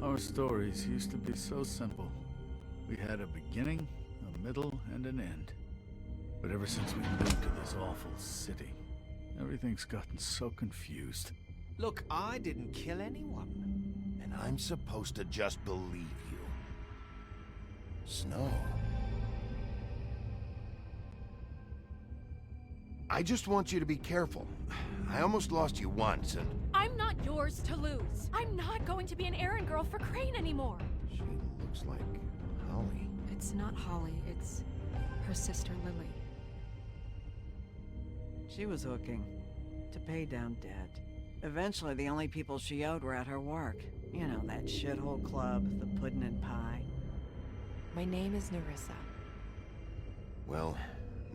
Our stories used to be so simple. We had a beginning, a middle, and an end. But ever since we moved to this awful city, everything's gotten so confused. Look, I didn't kill anyone. And I'm supposed to just believe you. Snow. I just want you to be careful. I almost lost you once, and... I'm not yours to lose. I'm not going to be an errand girl for Crane anymore. She looks like Holly. It's not Holly, it's her sister Lily. She was hooking to pay down debt. Eventually, the only people she owed were at her work. You know, that shithole club, the puddin' and pie. My name is Nerissa. Well,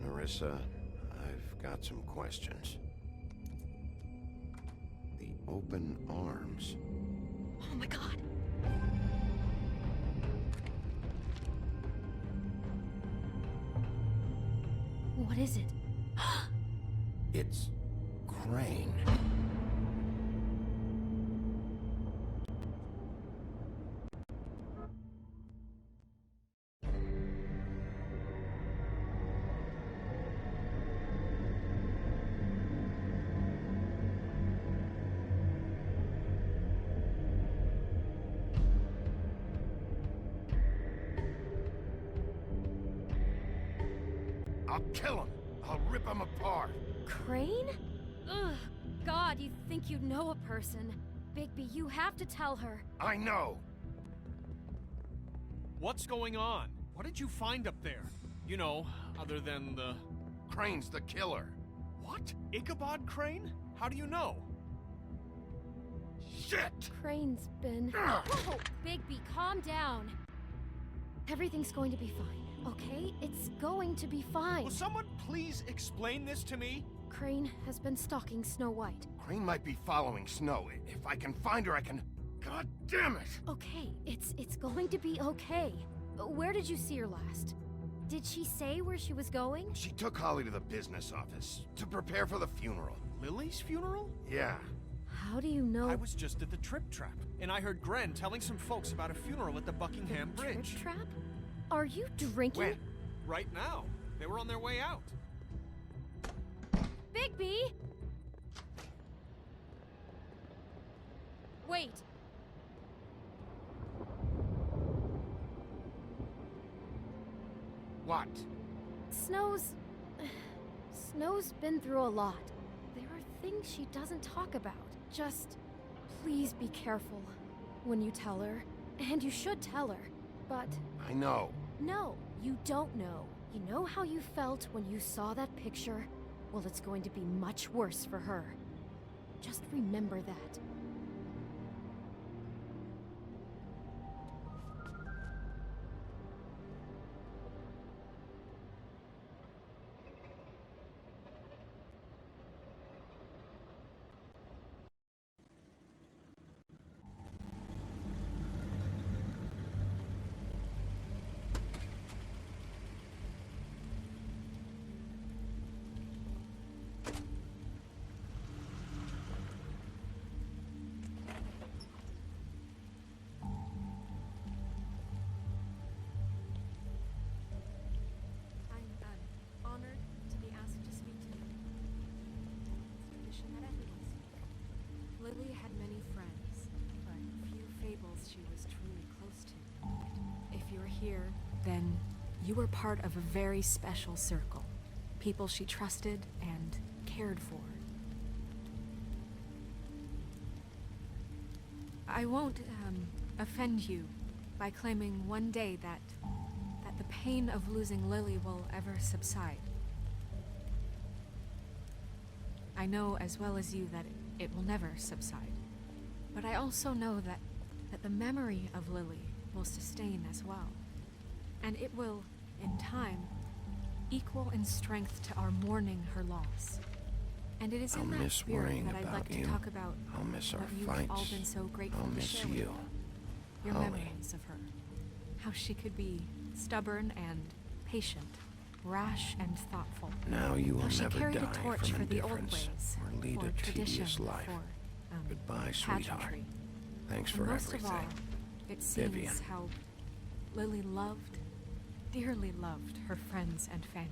Nerissa, I've got some questions. The open arms. Oh my god. What is it? It's Crane. I'll kill him. I'll rip him apart. Crane? Ugh. God, you think you know a person. Bigby, you have to tell her. I know. What's going on? What did you find up there? You know, other than the... Crane's the killer. What? Ichabod Crane? How do you know? Shit! Crane's been... Whoa! Bigby, calm down. Everything's going to be fine, okay? It's going to be fine. Will someone please explain this to me? Crane has been stalking Snow White. Crane might be following Snow. If I can find her, I can... God damn it! Okay, it's going to be okay. Where did you see her last? Did she say where she was going? She took Holly to the business office to prepare for the funeral. Lily's funeral? Yeah. How do you know? I was just at the Trip Trap, and I heard Gren telling some folks about a funeral at the Buckingham Bridge. Trip Trap? Are you drinking? When? Right now. They were on their way out. Bigby! Wait. What? Snow's been through a lot. There are things she doesn't talk about. Just, please be careful when you tell her. And you should tell her. But... I know. No, you don't know. You know how you felt when you saw that picture? Well, it's going to be much worse for her. Just remember that. Lily had many friends, but few fables she was truly close to. If you're here, then you were part of a very special circle. People she trusted and cared for. I won't offend you by claiming one day that the pain of losing Lily will ever subside. I know as well as you that it will never subside. But I also know that the memory of Lily will sustain as well. And it will, in time, equal in strength to our mourning her loss. And it is in that spirit that I'd like to talk about I'll miss our what you've fights. all been so grateful I'll to miss share with you. me. Your Holly. memories of her. How she could be stubborn and patient, rash and thoughtful. Now you will How she never carried die a torch from for the old indifference ways, or lead for a tradition, tedious life. for Goodbye, sweetheart. pageantry. Thanks And for most everything. of all, It seems Vivian. how Lily loved, dearly loved her friends and family.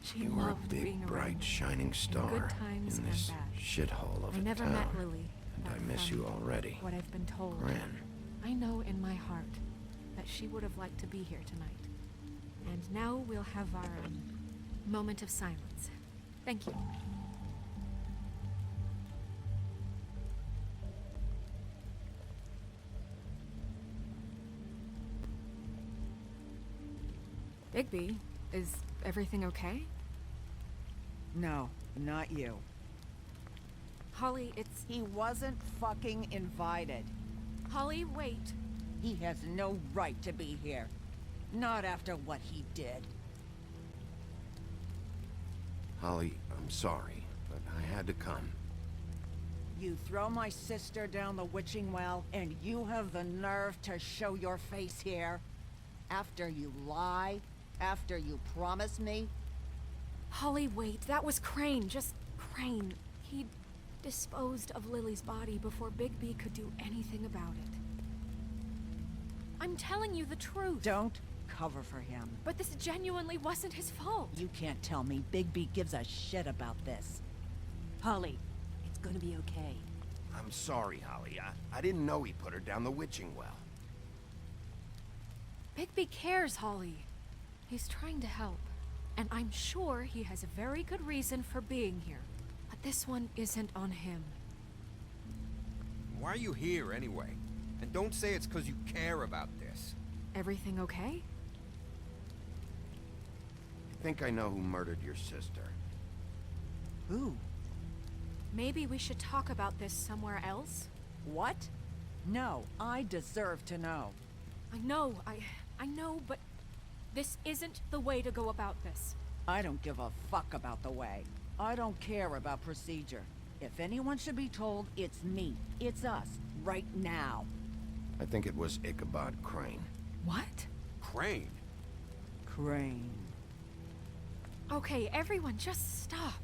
She You were a loved being big, around bright, shining in star good times in and this bad. shithole of I a never town. met Lily, And but I miss from you already. what I've been told, Gran. I know in my heart that she would have liked to be here tonight. And now we'll have our moment of silence. Thank you. Bigby, is everything okay? No, not you. Holly, it's... He wasn't fucking invited. Holly, wait. He has no right to be here. Not after what he did. Holly, I'm sorry, but I had to come. You throw my sister down the witching well, and you have the nerve to show your face here? After you lie? After you promise me? Holly, wait. That was Crane. Just Crane. He disposed of Lily's body before Bigby could do anything about it. I'm telling you the truth. Don't cover for him. But this genuinely wasn't his fault. You can't tell me Bigby gives a shit about this. Holly, it's gonna be okay. I'm sorry, Holly. I didn't know he put her down the witching well. Bigby cares, Holly. He's trying to help. And I'm sure he has a very good reason for being here. But this one isn't on him. Why are you here anyway? And don't say it's because you care about this. Everything okay? I think I know who murdered your sister. Who? Maybe we should talk about this somewhere else? What? No, I deserve to know. I know, but this isn't the way to go about this. I don't give a fuck about the way. I don't care about procedure. If anyone should be told, it's me. It's us. Right now. I think it was Ichabod Crane. What? Crane? Crane. Okay, everyone, just stop.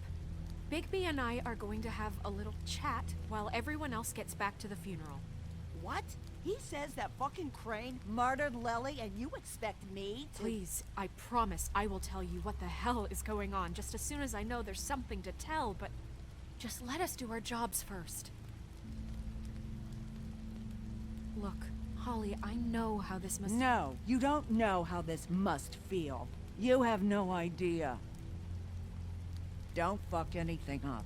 Bigby and I are going to have a little chat while everyone else gets back to the funeral. What? He says that fucking Crane murdered Lily and you expect me to— Please, I promise I will tell you what the hell is going on just as soon as I know there's something to tell, but just let us do our jobs first. Look, Holly, I know how this must— No, you don't know how this must feel. You have no idea. Don't fuck anything up.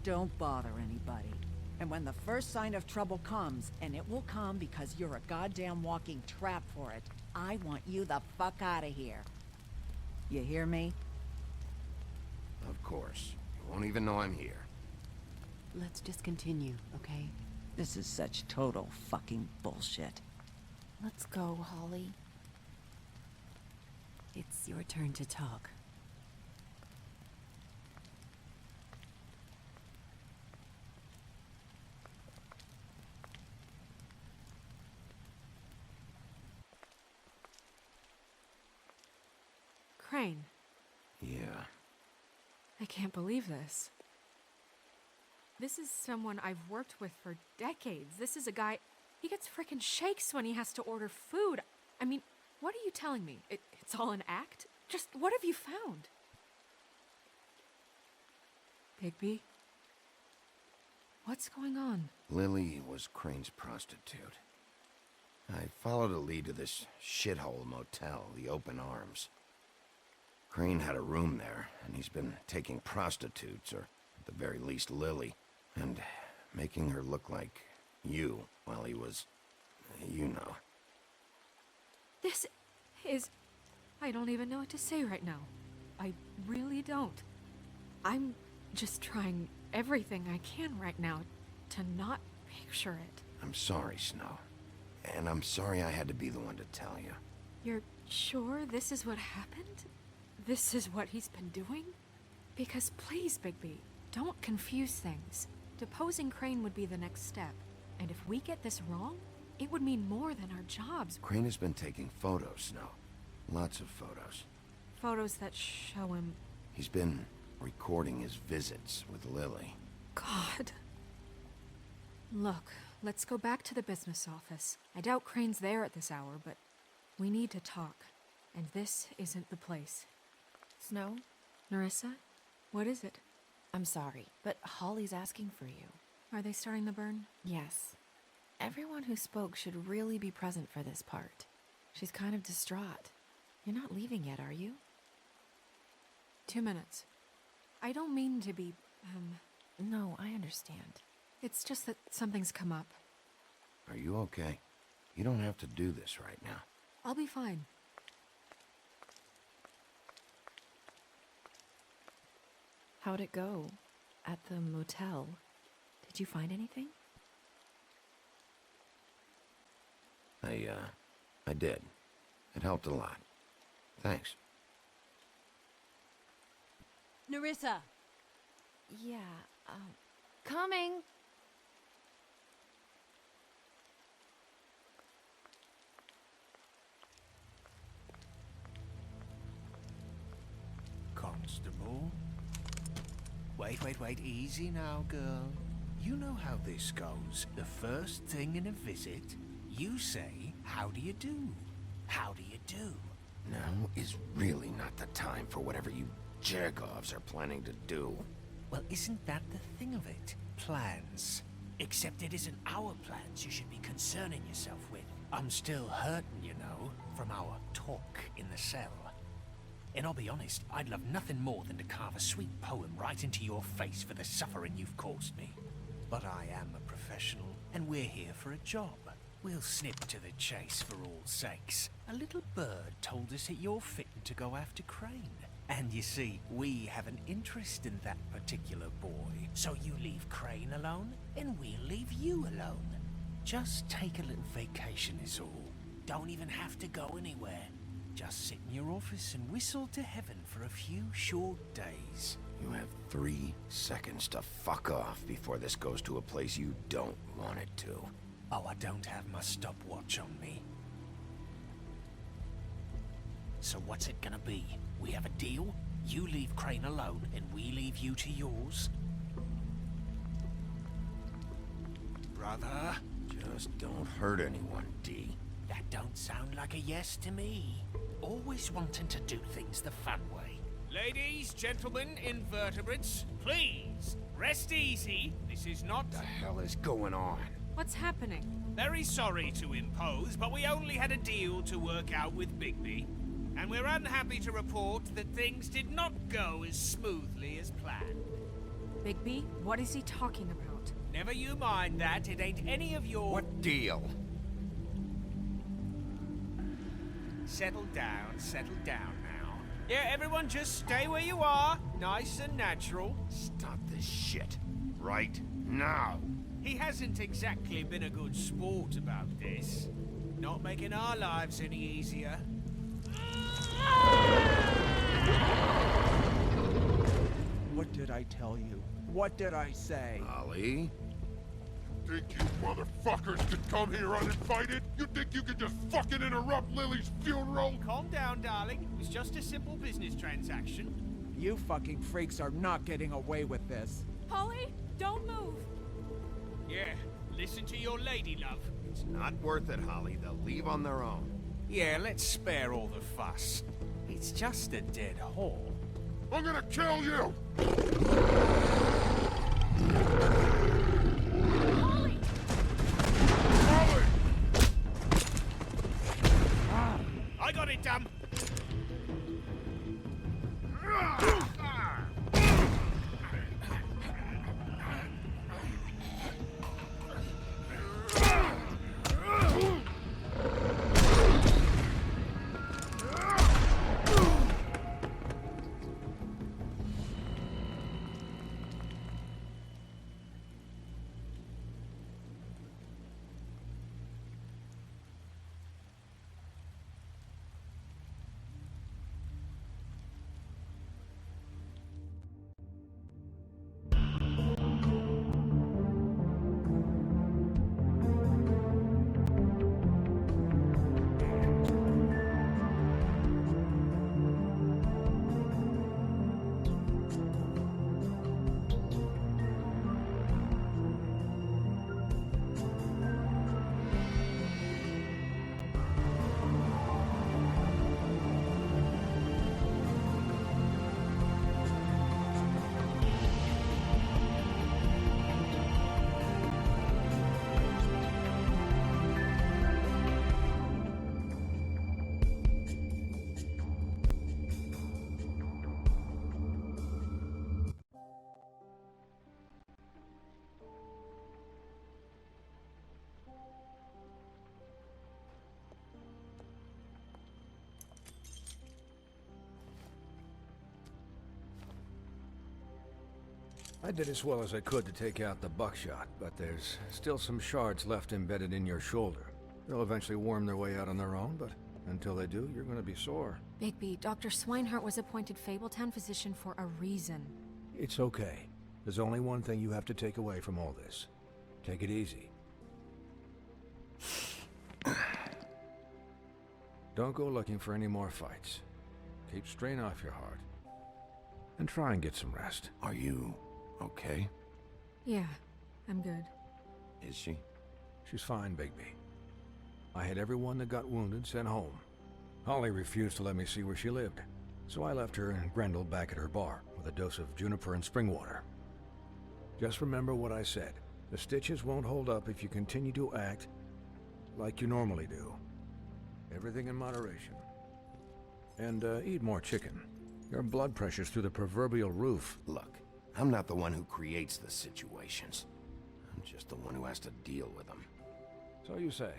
Don't bother anybody. And when the first sign of trouble comes, and it will come because you're a goddamn walking trap for it, I want you the fuck out of here. You hear me? Of course. You won't even know I'm here. Let's just continue, okay? This is such total fucking bullshit. Let's go, Holly. It's your turn to talk. Crane, Yeah. I can't believe this. This is someone I've worked with for decades. This is a guy, he gets frickin' shakes when he has to order food. I mean, what are you telling me? It's all an act? Just what have you found? Bigby? What's going on? Lily was Crane's prostitute. I followed a lead to this shithole motel, the Open Arms. Crane had a room there, and he's been taking prostitutes, or at the very least Lily, and making her look like you while he was, you know. This is... I don't even know what to say right now. I really don't. I'm just trying everything I can right now to not picture it. I'm sorry, Snow. And I'm sorry I had to be the one to tell you. You're sure this is what happened? This is what he's been doing? Because please, Bigby, don't confuse things. Deposing Crane would be the next step. And if we get this wrong, it would mean more than our jobs. Crane has been taking photos, Snow. Lots of photos. Photos that show him... He's been recording his visits with Lily. God. Look, let's go back to the business office. I doubt Crane's there at this hour, but we need to talk. And this isn't the place. Snow? Nerissa? What is it? I'm sorry, but Holly's asking for you. Are they starting the burn? Yes. Everyone who spoke should really be present for this part. She's kind of distraught. You're not leaving yet, are you? 2 minutes. I don't mean to be, No, I understand. It's just that something's come up. Are you okay? You don't have to do this right now. I'll be fine. How'd it go? At the motel? Did you find anything? I did. It helped a lot. Thanks. Nerissa! Yeah, coming! Constable? Wait, easy now, girl. You know how this goes. The first thing in a visit, you say, how do you do? How do you do? Now is really not the time for whatever you jerk-offs are planning to do. Well, isn't that the thing of it? Plans. Except it isn't our plans you should be concerning yourself with. I'm still hurting, you know, from our talk in the cell. And I'll be honest, I'd love nothing more than to carve a sweet poem right into your face for the suffering you've caused me. But I am a professional, and we're here for a job. We'll snip to the chase for all sakes. A little bird told us that you're fitting to go after Crane. And you see, we have an interest in that particular boy. So you leave Crane alone, and we'll leave you alone. Just take a little vacation is all. Don't even have to go anywhere. Just sit in your office and whistle to heaven for a few short days. You have 3 seconds to fuck off before this goes to a place you don't want it to. Oh, I don't have my stopwatch on me. So what's it gonna be? We have a deal? You leave Crane alone, and we leave you to yours? Brother? Just don't hurt anyone, D. That don't sound like a yes to me. Always wanting to do things the fun way. Ladies, gentlemen, invertebrates, please, rest easy. This is not... What the hell is going on? What's happening? Very sorry to impose, but we only had a deal to work out with Bigby. And we're unhappy to report that things did not go as smoothly as planned. Bigby, what is he talking about? Never you mind that, it ain't any of your... What deal? Settle down now. Yeah, everyone just stay where you are, nice and natural. Stop this shit. Right now. He hasn't exactly been a good sport about this. Not making our lives any easier. What did I tell you? What did I say? Ollie? Think you motherfuckers could come here uninvited? You think you could just fucking interrupt Lily's funeral? Calm down, darling. It was just a simple business transaction. You fucking freaks are not getting away with this. Holly, don't move! Yeah, listen to your lady love. It's not worth it, Holly. They'll leave on their own. Yeah, let's spare all the fuss. It's just a dead whore. I'm gonna kill you! Holly! Holly! I got it, damn! I did as well as I could to take out the buckshot, but there's still some shards left embedded in your shoulder. They'll eventually worm their way out on their own, but until they do, you're gonna be sore. Bigby, Dr. Swinehart was appointed Fabletown physician for a reason. It's okay. There's only one thing you have to take away from all this. Take it easy. Don't go looking for any more fights. Keep strain off your heart. And try and get some rest. Are you okay? Yeah, I'm good. Is she? She's fine, Bigby. I had everyone that got wounded sent home. Holly refused to let me see where she lived, so I left her and Grendel back at her bar with a dose of juniper and spring water. Just remember what I said. The stitches won't hold up if you continue to act like you normally do. Everything in moderation. And eat more chicken. Your blood pressure's through the proverbial roof. Look, I'm not the one who creates the situations. I'm just the one who has to deal with them. So you say.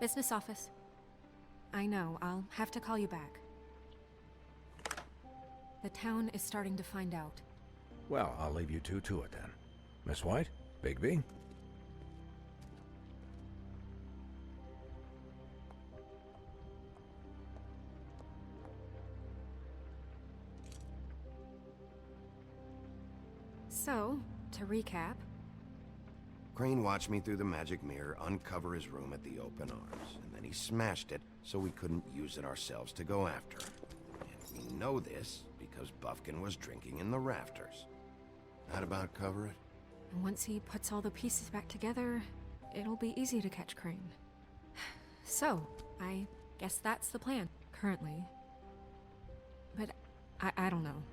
Business office. I know, I'll have to call you back. The town is starting to find out. Well, I'll leave you two to it then. Miss White? Bigby? So, to recap... Crane watched me through the magic mirror uncover his room at the open arms, and then he smashed it so we couldn't use it ourselves to go after him. And we know this because Buffkin was drinking in the rafters. That about cover it? And once he puts all the pieces back together, it'll be easy to catch Crane. So, I guess that's the plan, currently. But I don't know.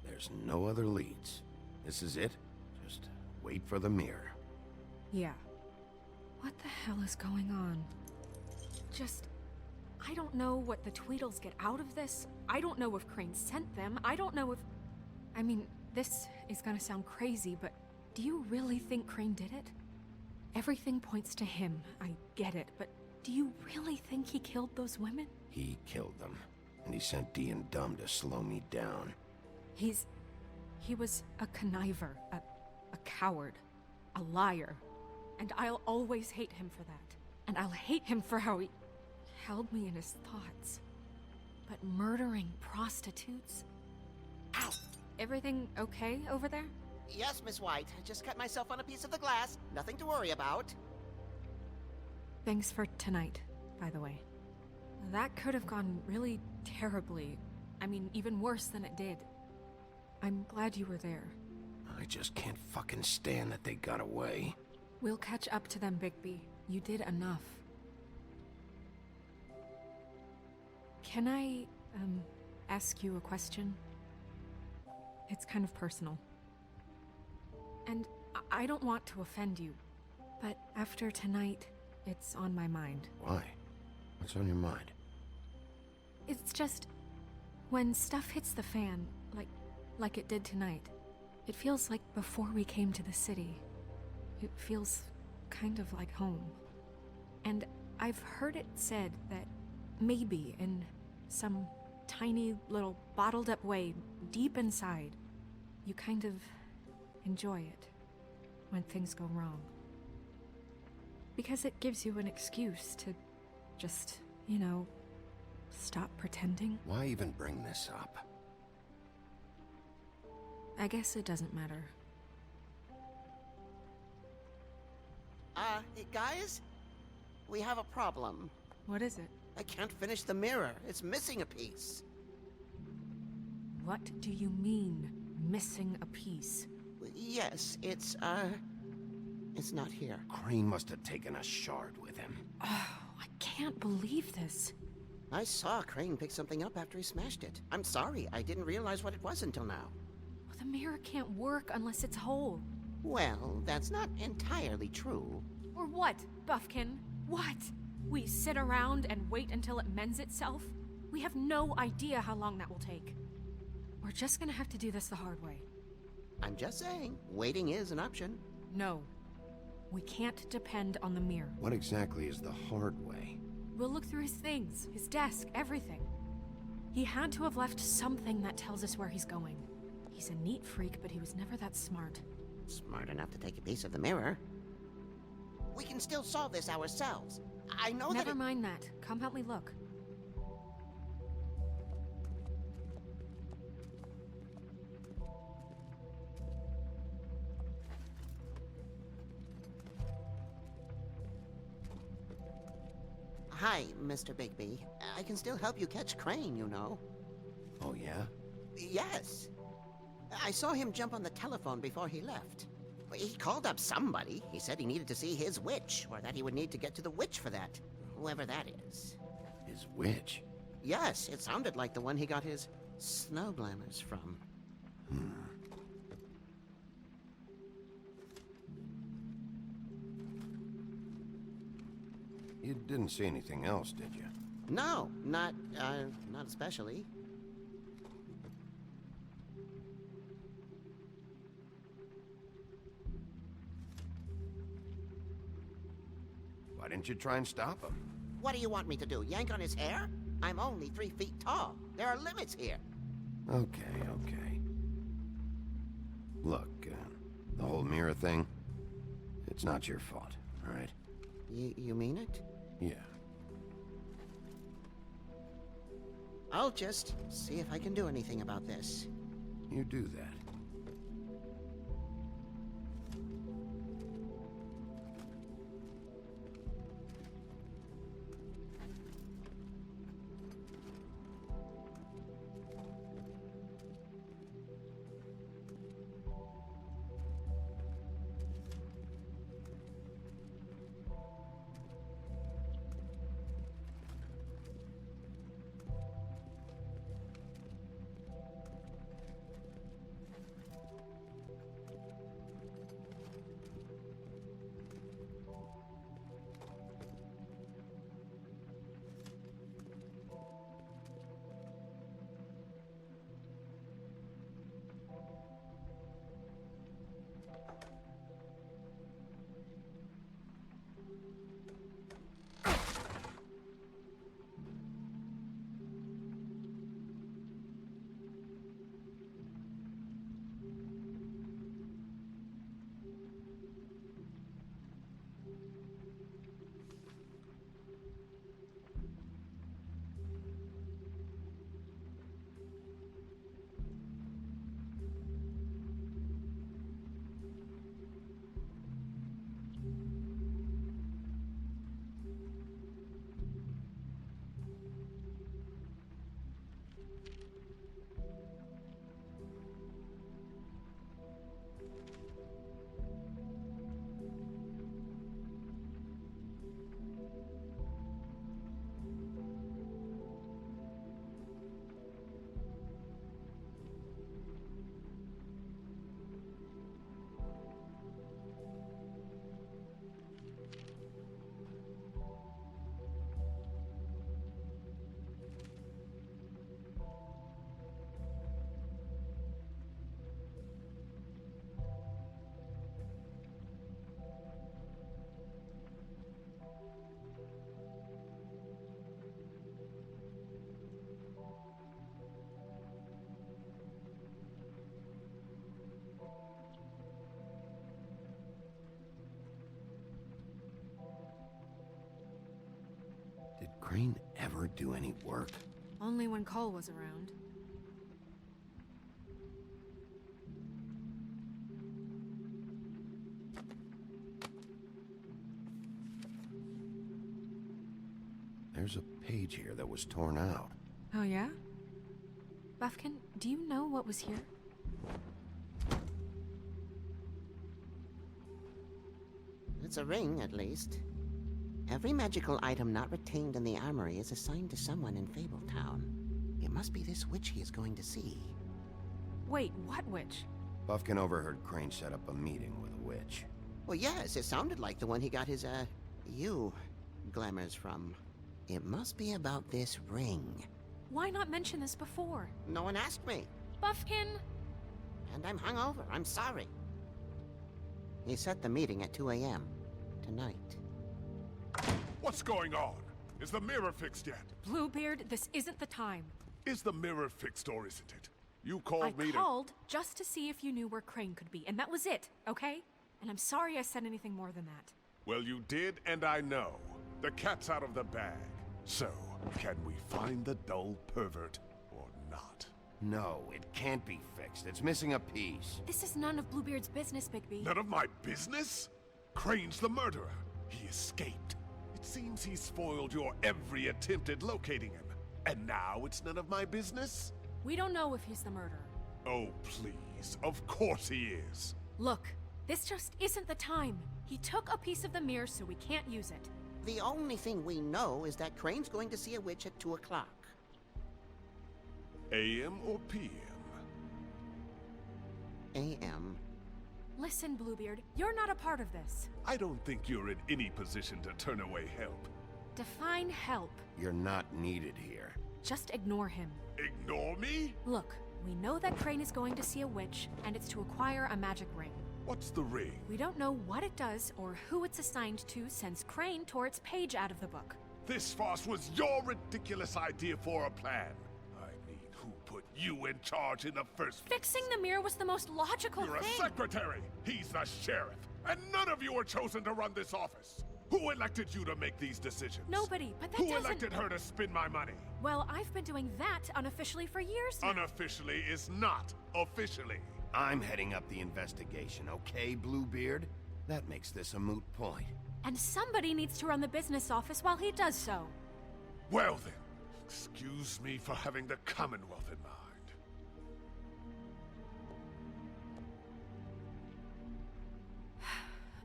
There's no other leads. This is it. Just wait for the mirror. Yeah. What the hell is going on? I don't know what the Tweedles get out of this. I don't know if Crane sent them. I don't know if... I mean, this is gonna sound crazy, but do you really think Crane did it? Everything points to him. I get it, but do you really think he killed those women? He killed them, and he sent Dee and Dumb to slow me down. He was a conniver, a coward, a liar, and I'll always hate him for that. And I'll hate him for how he held me in his thoughts. But murdering prostitutes? Ow! Everything okay over there? Yes, Miss White. I just cut myself on a piece of the glass. Nothing to worry about. Thanks for tonight, by the way. That could have gone really terribly. I mean, even worse than it did. I'm glad you were there. I just can't fucking stand that they got away. We'll catch up to them, Bigby. You did enough. Can I, ask you a question? It's kind of personal. And I don't want to offend you, but after tonight, it's on my mind. Why? What's on your mind? It's just... when stuff hits the fan, like it did tonight, it feels like before we came to the city. It feels kind of like home. And I've heard it said that maybe in some tiny little bottled up way deep inside, you kind of enjoy it when things go wrong. Because it gives you an excuse to just, you know, stop pretending. Why even bring this up? I guess it doesn't matter. Hey, guys? We have a problem. What is it? I can't finish the mirror. It's missing a piece. What do you mean, missing a piece? Yes, it's not here. Crane must have taken a shard with him. Oh, I can't believe this. I saw Crane pick something up after he smashed it. I'm sorry, I didn't realize what it was until now. Well, the mirror can't work unless it's whole. Well, that's not entirely true. Or what, Buffkin? What? We sit around and wait until it mends itself? We have no idea how long that will take. We're just gonna have to do this the hard way. I'm just saying, waiting is an option. No. We can't depend on the mirror. What exactly is the hard way? We'll look through his things, his desk, everything. He had to have left something that tells us where he's going. He's a neat freak, but he was never that smart. Smart enough to take a piece of the mirror. We can still solve this ourselves. I know that. Never mind that. Come help me look. Hi, Mr. Bigby. I can still help you catch Crane, you know. Oh, yeah? Yes. I saw him jump on the telephone before he left. He called up somebody. He said he needed to see his witch, or that he would need to get to the witch for that. Whoever that is. His witch? Yes, it sounded like the one he got his snow glamours from. You didn't see anything else, did you? No, not especially. Why didn't you try and stop him? What do you want me to do, yank on his hair? I'm only 3 feet tall. There are limits here. Okay, okay. Look, the whole mirror thing, it's not your fault, all right? You mean it? Yeah. I'll just see if I can do anything about this. You do that. Did Crane ever do any work? Only when Cole was around. There's a page here that was torn out. Oh yeah? Buffkin, do you know what was here? It's a ring, at least. Every magical item not retained in the armory is assigned to someone in Fabletown. It must be this witch he is going to see. Wait, what witch? Buffkin overheard Crane set up a meeting with a witch. Well, yes, it sounded like the one he got his, glamours from. It must be about this ring. Why not mention this before? No one asked me. Buffkin! And I'm hungover. I'm sorry. He set the meeting at 2 a.m. tonight. What's going on? Is the mirror fixed yet? Bluebeard, this isn't the time. Is the mirror fixed or isn't it? You called me I to... called just to see if you knew where Crane could be, and that was it, okay? And I'm sorry I said anything more than that. Well, you did, and I know. The cat's out of the bag. So, can we find the dull pervert or not? No, it can't be fixed. It's missing a piece. This is none of Bluebeard's business, Bigby. None of my business? Crane's the murderer. He escaped. It seems he spoiled your every attempt at locating him. And now it's none of my business? We don't know if he's the murderer. Oh, please. Of course he is. Look, this just isn't the time. He took a piece of the mirror, so we can't use it. The only thing we know is that Crane's going to see a witch at 2 o'clock. AM or PM? AM. Listen, Bluebeard, you're not a part of this. I don't think you're in any position to turn away help. Define help. You're not needed here. Just ignore him. Ignore me? Look, we know that Crane is going to see a witch, and it's to acquire a magic ring. What's the ring? We don't know what it does or who it's assigned to since Crane tore its page out of the book. This farce was your ridiculous idea for a plan. I mean, who put you in charge in the first place? Fixing the mirror was the most logical You're thing. a secretary. He's the sheriff. And none of you were chosen to run this office. Who elected you to make these decisions? Nobody, but that Who doesn't... elected her to spend my money? Well, I've been doing that unofficially for years now. Unofficially is not officially. I'm heading up the investigation, okay, Bluebeard? That makes this a moot point. And somebody needs to run the business office while he does so. Well then, excuse me for having the Commonwealth in mind.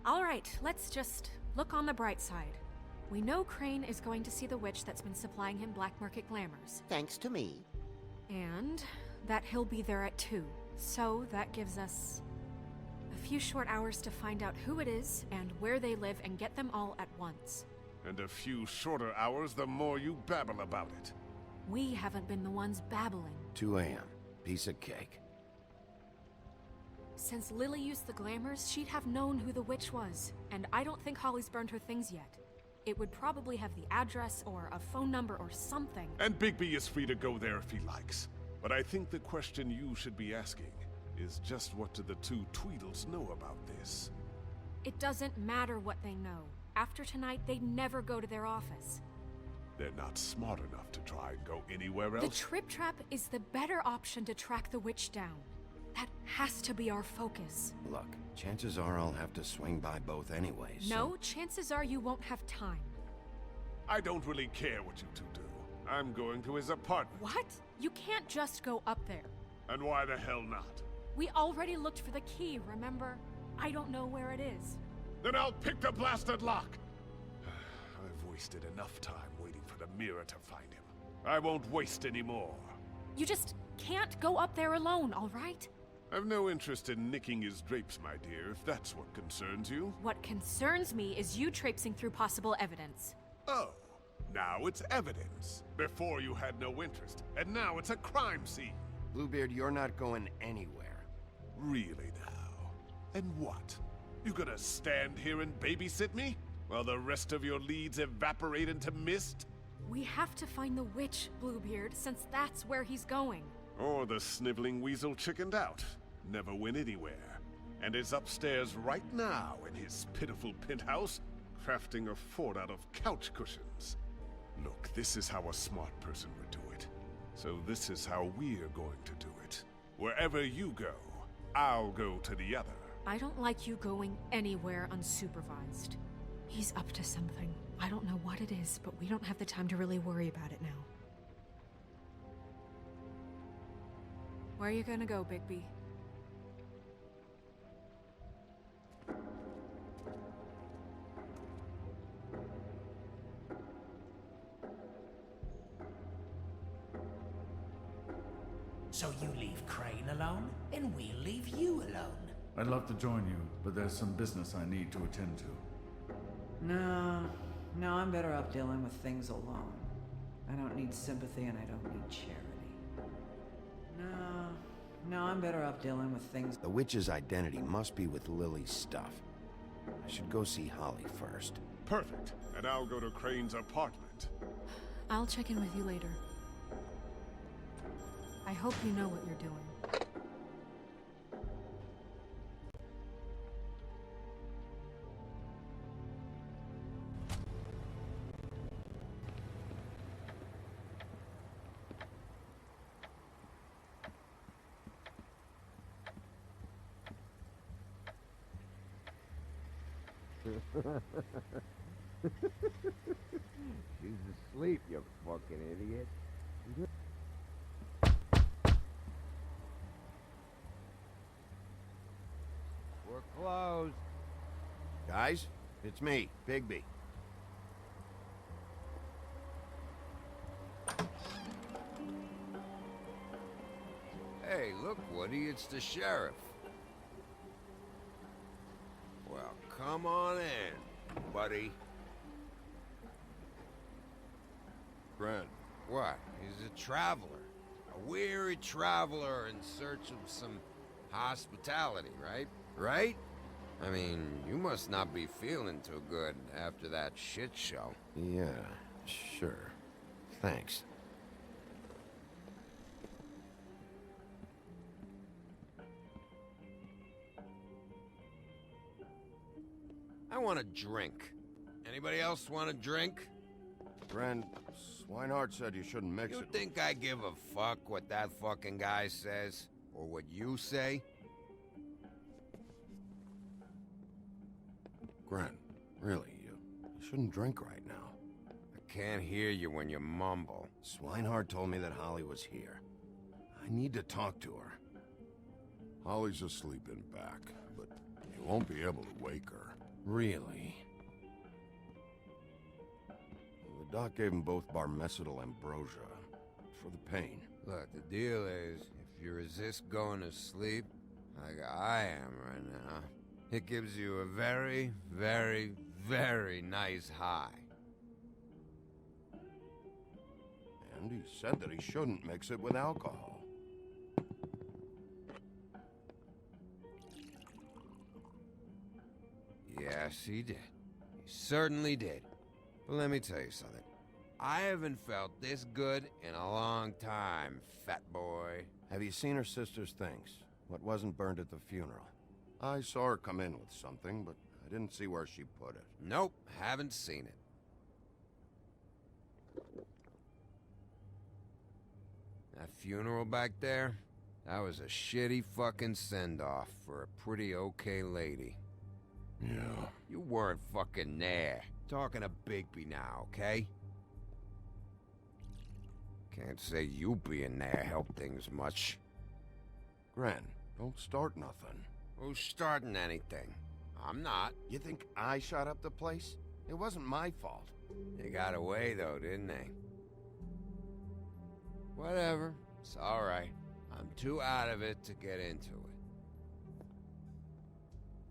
All right, let's just look on the bright side. We know Crane is going to see the witch that's been supplying him black market glamours. Thanks to me. And that he'll be there at 2. So that gives us a few short hours to find out who it is and where they live and get them all at once. And a few shorter hours the more you babble about it. We haven't been the ones babbling. 2 a.m. Piece of cake. Since Lily used the glamours, she'd have known who the witch was. And I don't think Holly's burned her things yet. It would probably have the address or a phone number or something. And Bigby is free to go there if he likes. But I think the question you should be asking is just what do the 2 Tweedles know about this? It doesn't matter what they know. After tonight, they'd never go to their office. They're not smart enough to try and go anywhere else. The Trip Trap is the better option to track the witch down. That has to be our focus. Look, chances are I'll have to swing by both anyways. No, chances are you won't have time. I don't really care what you 2 do. I'm going to his apartment. What? You can't just go up there. And why the hell not? We already looked for the key, remember? I don't know where it is. Then I'll pick the blasted lock! I've wasted enough time waiting for the mirror to find him. I won't waste any more. You just can't go up there alone, all right? I've no interest in nicking his drapes, my dear, if that's what concerns you. What concerns me is you traipsing through possible evidence. Oh, now it's evidence. Before you had no interest, and now it's a crime scene. Bluebeard, you're not going anywhere. Really now? And what? You gonna stand here and babysit me? While the rest of your leads evaporate into mist? We have to find the witch, Bluebeard, since that's where he's going. Or the sniveling weasel chickened out, never went anywhere, and is upstairs right now in his pitiful penthouse, crafting a fort out of couch cushions. Look, this is how a smart person would do it. So this is how we're going to do it. Wherever you go, I'll go to the other. I don't like you going anywhere unsupervised. He's up to something. I don't know what it is, but we don't have the time to really worry about it now. Where are you gonna go, Bigby? So you leave Crane alone, and we'll leave you alone. I'd love to join you, but there's some business I need to attend to. No, I'm better off dealing with things alone. I don't need sympathy and I don't need charity. No, I'm better off dealing with things... The witch's identity must be with Lily's stuff. I should go see Holly first. Perfect. And I'll go to Crane's apartment. I'll check in with you later. I hope you know what you're doing. She's asleep, you fucking idiot. We're closed. Guys, it's me, Bigby. Hey, look, Woody, it's the sheriff. Well, come on in, buddy. Grant. What? He's a traveler. A weary traveler in search of some hospitality, right? Right? I mean, you must not be feeling too good after that shit show. Yeah, sure. Thanks. I want a drink. Anybody else want a drink? Friend, Swinehart said you shouldn't mix You it. think I give a fuck what that fucking guy says? Or what you say? Grant, really, you shouldn't drink right now. I can't hear you when you mumble. Swinehart told me that Holly was here. I need to talk to her. Holly's asleep in back, but you won't be able to wake her. Really? The doc gave them both barmecidal ambrosia for the pain. Look, the deal is, if you resist going to sleep, like I am right now, it gives you a very, very, very nice high. And he said that he shouldn't mix it with alcohol. Yes, he did. He certainly did. But let me tell you something. I haven't felt this good in a long time, fat boy. Have you seen her sister's things? What wasn't burned at the funeral? I saw her come in with something, but I didn't see where she put it. Nope, haven't seen it. That funeral back there, that was a shitty fucking send-off for a pretty okay lady. Yeah. You weren't fucking there. Talking to Bigby now, okay? Can't say you being there helped things much. Gran, don't start nothing. Who's starting anything? I'm not. You think I shot up the place? It wasn't my fault. They got away, though, didn't they? Whatever. It's alright. I'm too out of it to get into it.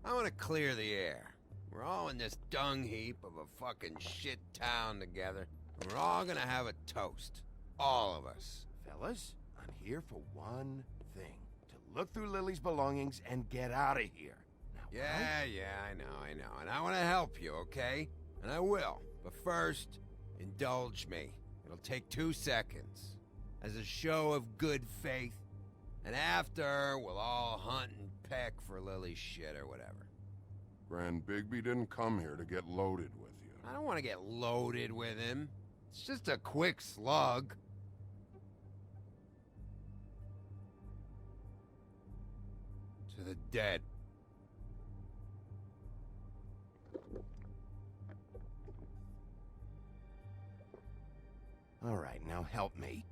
I want to clear the air. We're all in this dung heap of a fucking shit town together, and we're all gonna have a toast. All of us. Fellas, I'm here for one thing. To look through Lily's belongings and get out of here. Now, Yeah, I know. And I want to help you, okay? And I will. But first, indulge me. It'll take 2 seconds. As a show of good faith. And after, we'll all hunt and peck for Lily's shit or whatever. Gran, Bigby didn't come here to get loaded with you. I don't want to get loaded with him. It's just a quick slug. To the dead. All right, now help me.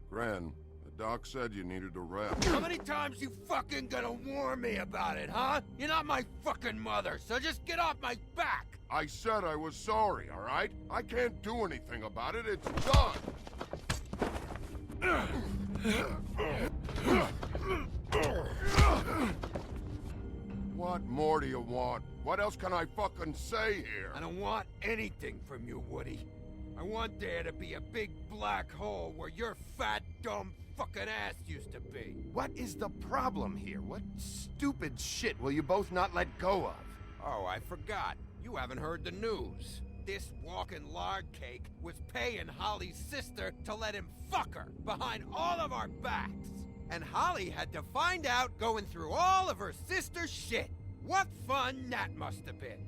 Gran, the doc said you needed to rest. How many times you fucking gonna warn me about it, huh? You're not my fucking mother, so just get off my back! I said I was sorry, all right? I can't do anything about it. It's done. What more do you want? What else can I fucking say here? I don't want anything from you, Woody. I want there to be a big black hole where your fat, dumb fucking ass used to be. What is the problem here? What stupid shit will you both not let go of? Oh, I forgot. You haven't heard the news. This walking lard cake was paying Holly's sister to let him fuck her behind all of our backs. And Holly had to find out going through all of her sister's shit. What fun that must have been.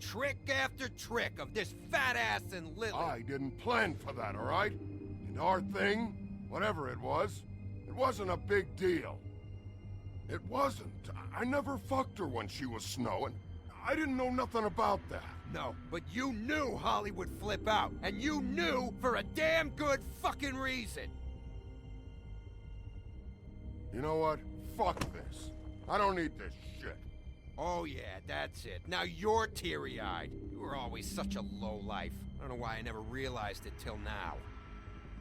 Trick after trick of this fat ass and Lily. I didn't plan for that, all right? And our thing, whatever it wasn't a big deal. It wasn't. I never fucked her when she was snowing. I didn't know nothing about that. No, but you knew Holly would flip out, and you knew for a damn good fucking reason. You know what? Fuck this. I don't need this shit. Oh yeah, that's it. Now you're teary-eyed. You were always such a lowlife. I don't know why I never realized it till now.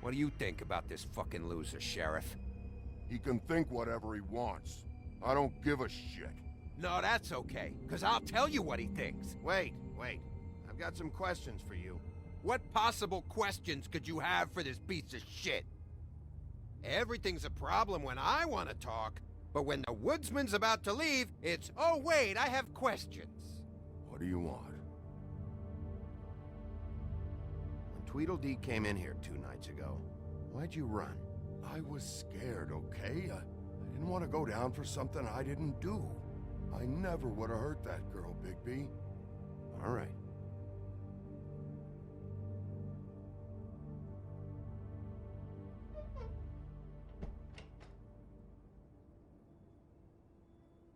What do you think about this fucking loser, Sheriff? He can think whatever he wants. I don't give a shit. No, that's okay, because I'll tell you what he thinks. Wait. I've got some questions for you. What possible questions could you have for this piece of shit? Everything's a problem when I want to talk, but when the woodsman's about to leave, it's, oh wait, I have questions. What do you want? When Tweedledee came in here 2 nights ago, why'd you run? I was scared, okay? I didn't want to go down for something I didn't do. I never would have hurt that girl, Bigby. All right.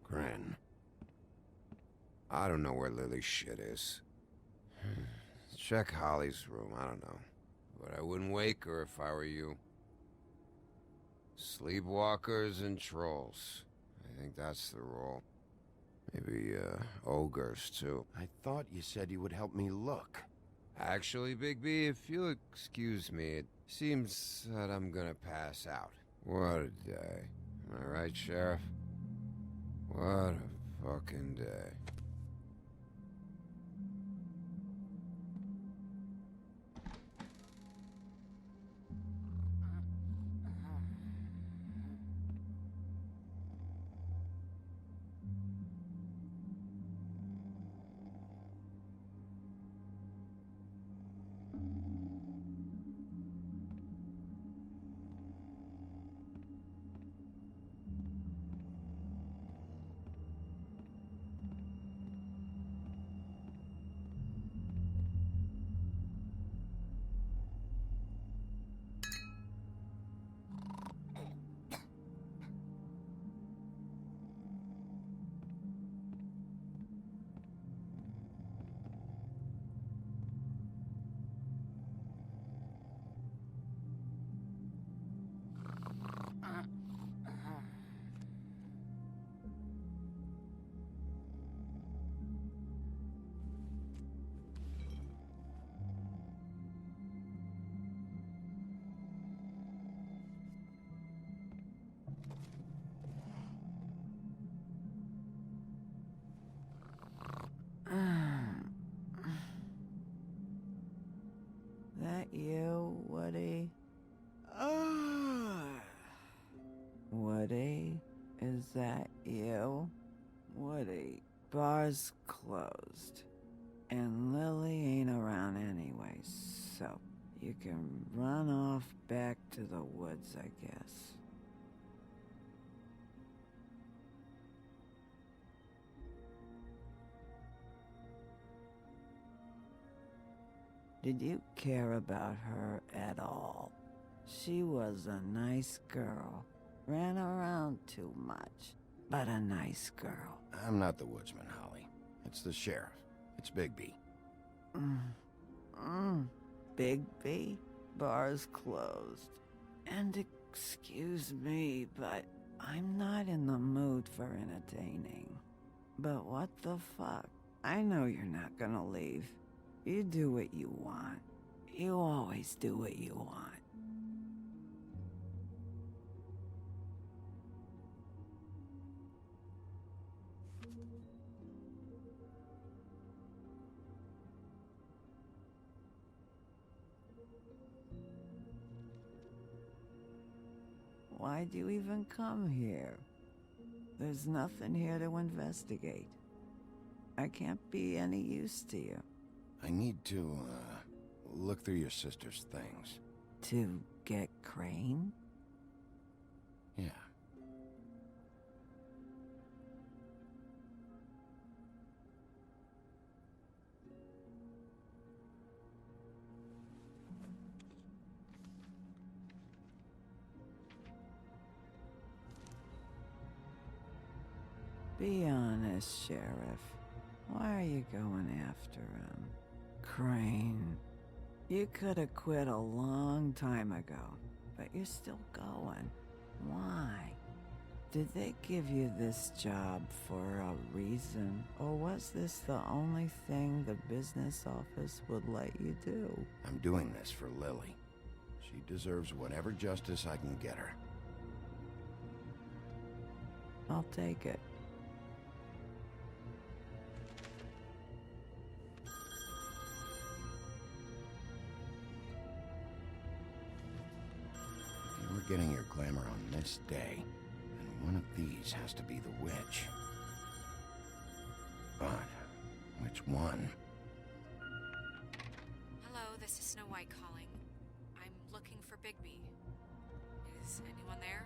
Grin. I don't know where Lily's shit is. Check Holly's room, I don't know. But I wouldn't wake her if I were you. Sleepwalkers and trolls. I think that's the rule. Maybe, ogres, too. I thought you said you would help me look. Actually, Bigby, if you'll excuse me, it seems that I'm gonna pass out. What a day. Am I right, Sheriff? What a fucking day. That you, Woody? Woody? Is that you? Woody, bar's closed. And Lily ain't around anyway, so you can run off back to the woods, I guess. Did you care about her at all? She was a nice girl. Ran around too much, but a nice girl. I'm not the woodsman, Holly. It's the sheriff. It's Bigby. Bigby? Bar's closed. And excuse me, but I'm not in the mood for entertaining. But what the fuck? I know you're not gonna leave. You do what you want. You always do what you want. Why'd you even come here? There's nothing here to investigate. I can't be any use to you. I need to, look through your sister's things. To get Crane? Yeah. Be honest, Sheriff. Why are you going after him? Crane. You could have quit a long time ago, but you're still going. Why? Did they give you this job for a reason, or was this the only thing the business office would let you do? I'm doing this for Lily. She deserves whatever justice I can get her. I'll take it. If you were getting your glamour on this day, then one of these has to be the witch. But which one? Hello, this is Snow White calling. I'm looking for Bigby. Is anyone there?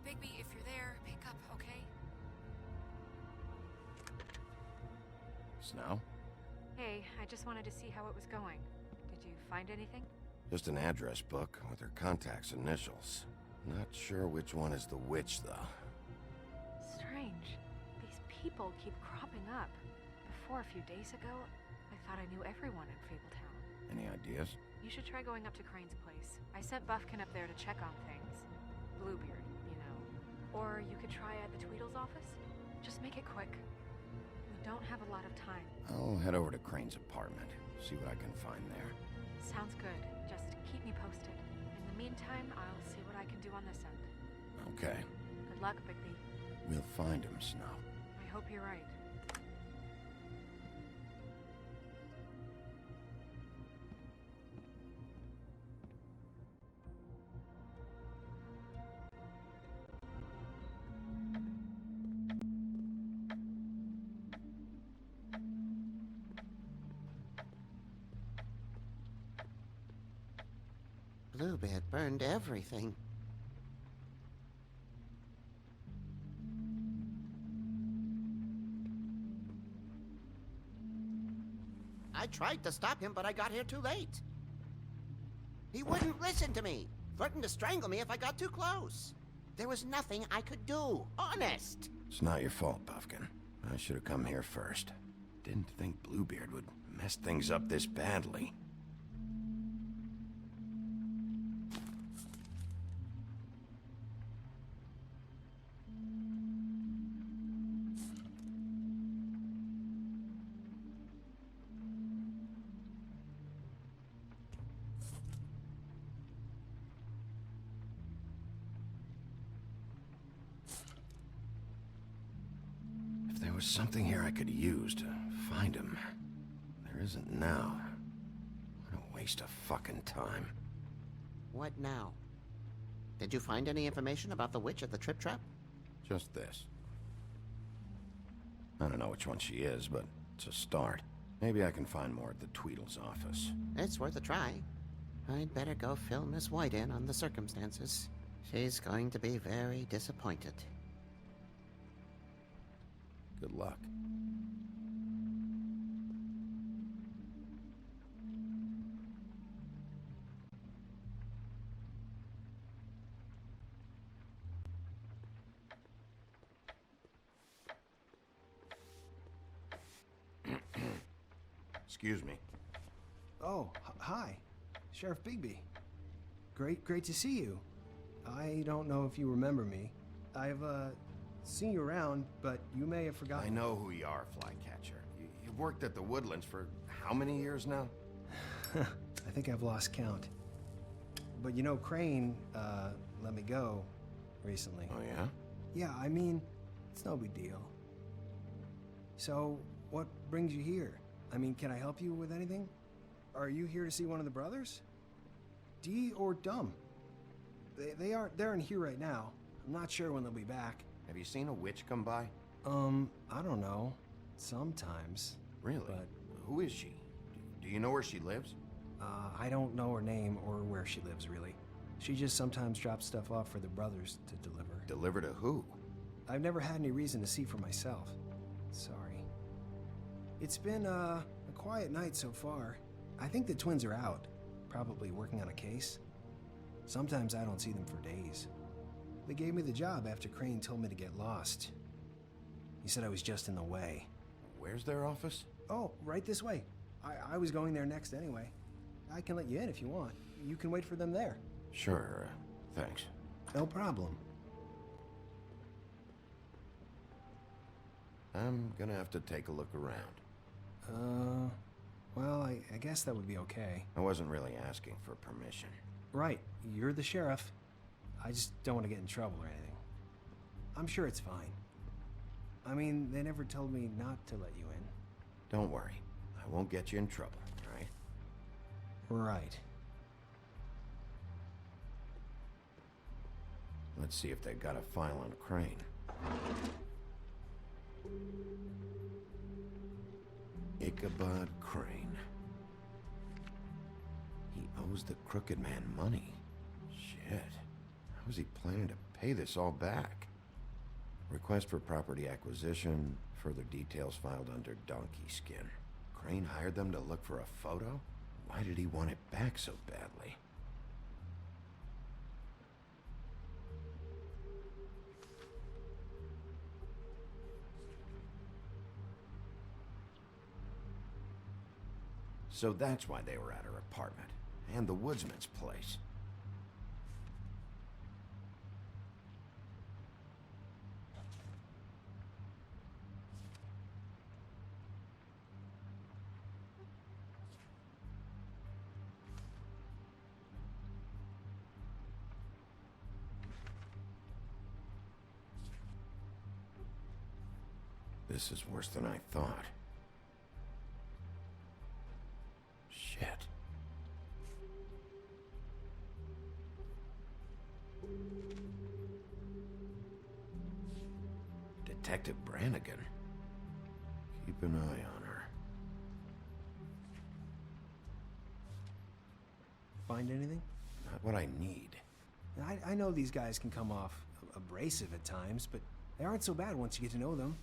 Bigby, if you're there, pick up, okay? Snow? Hey, I just wanted to see how it was going. Did you find anything? Just an address book with her contact's initials. Not sure which one is the witch, though. Strange. These people keep cropping up. Before, a few days ago, I thought I knew everyone in Fabletown. Any ideas? You should try going up to Crane's place. I sent Buffkin up there to check on things. Bluebeard, you know. Or you could try at the Tweedle's office. Just make it quick. We don't have a lot of time. I'll head over to Crane's apartment, see what I can find there. Sounds good. Just keep me posted. In the meantime, I'll see what I can do on this end. Okay. Good luck, Bigby. We'll find him, Snow. I hope you're right. Bluebeard burned everything. I tried to stop him, but I got here too late. He wouldn't listen to me, threatened to strangle me if I got too close. There was nothing I could do, honest. It's not your fault, Buffkin. I should have come here first. Didn't think Bluebeard would mess things up this badly. There was something here I could use to find him. There isn't now. What a waste of fucking time. What now? Did you find any information about the witch at the Trip Trap? Just this. I don't know which one she is, but it's a start. Maybe I can find more at the Tweedle's office. It's worth a try. I'd better go fill Miss White in on the circumstances. She's going to be very disappointed. Good luck. Excuse me. Oh, hi. Sheriff Bigby. Great to see you. I don't know if you remember me. I've, seen you around, but you may have forgotten. I know who you are, Flycatcher. You've worked at the Woodlands for how many years now? I think I've lost count. But you know, Crane, let me go recently. Oh, yeah? Yeah, I mean, it's no big deal. So, what brings you here? I mean, can I help you with anything? Are you here to see one of the brothers? Dee or Dumb? They're in here right now. I'm not sure when they'll be back. Have you seen a witch come by? I don't know. Sometimes. Really? But who is she? Do you know where she lives? I don't know her name or where she lives, really. She just sometimes drops stuff off for the brothers to deliver. Deliver to who? I've never had any reason to see for myself. Sorry. It's been, a quiet night so far. I think the twins are out, probably working on a case. Sometimes I don't see them for days. They gave me the job after Crane told me to get lost. He said I was just in the way. Where's their office? Oh, right this way. I was going there next anyway. I can let you in if you want. You can wait for them there. Sure, thanks. No problem. I'm gonna have to take a look around. Well, I guess that would be okay. I wasn't really asking for permission. Right, you're the sheriff. I just don't want to get in trouble or anything. I'm sure it's fine. I mean, they never told me not to let you in. Don't worry. I won't get you in trouble, right? Right. Let's see if they've got a file on Crane. Ichabod Crane. He owes the crooked man money. Shit. How is he planning to pay this all back? Request for property acquisition. Further details filed under donkey skin. Crane hired them to look for a photo? Why did he want it back so badly? So that's why they were at her apartment, and the woodsman's place. This is worse than I thought. Shit. Detective Brannigan. Keep an eye on her. Find anything? Not what I need. I know these guys can come off abrasive at times, but they aren't so bad once you get to know them.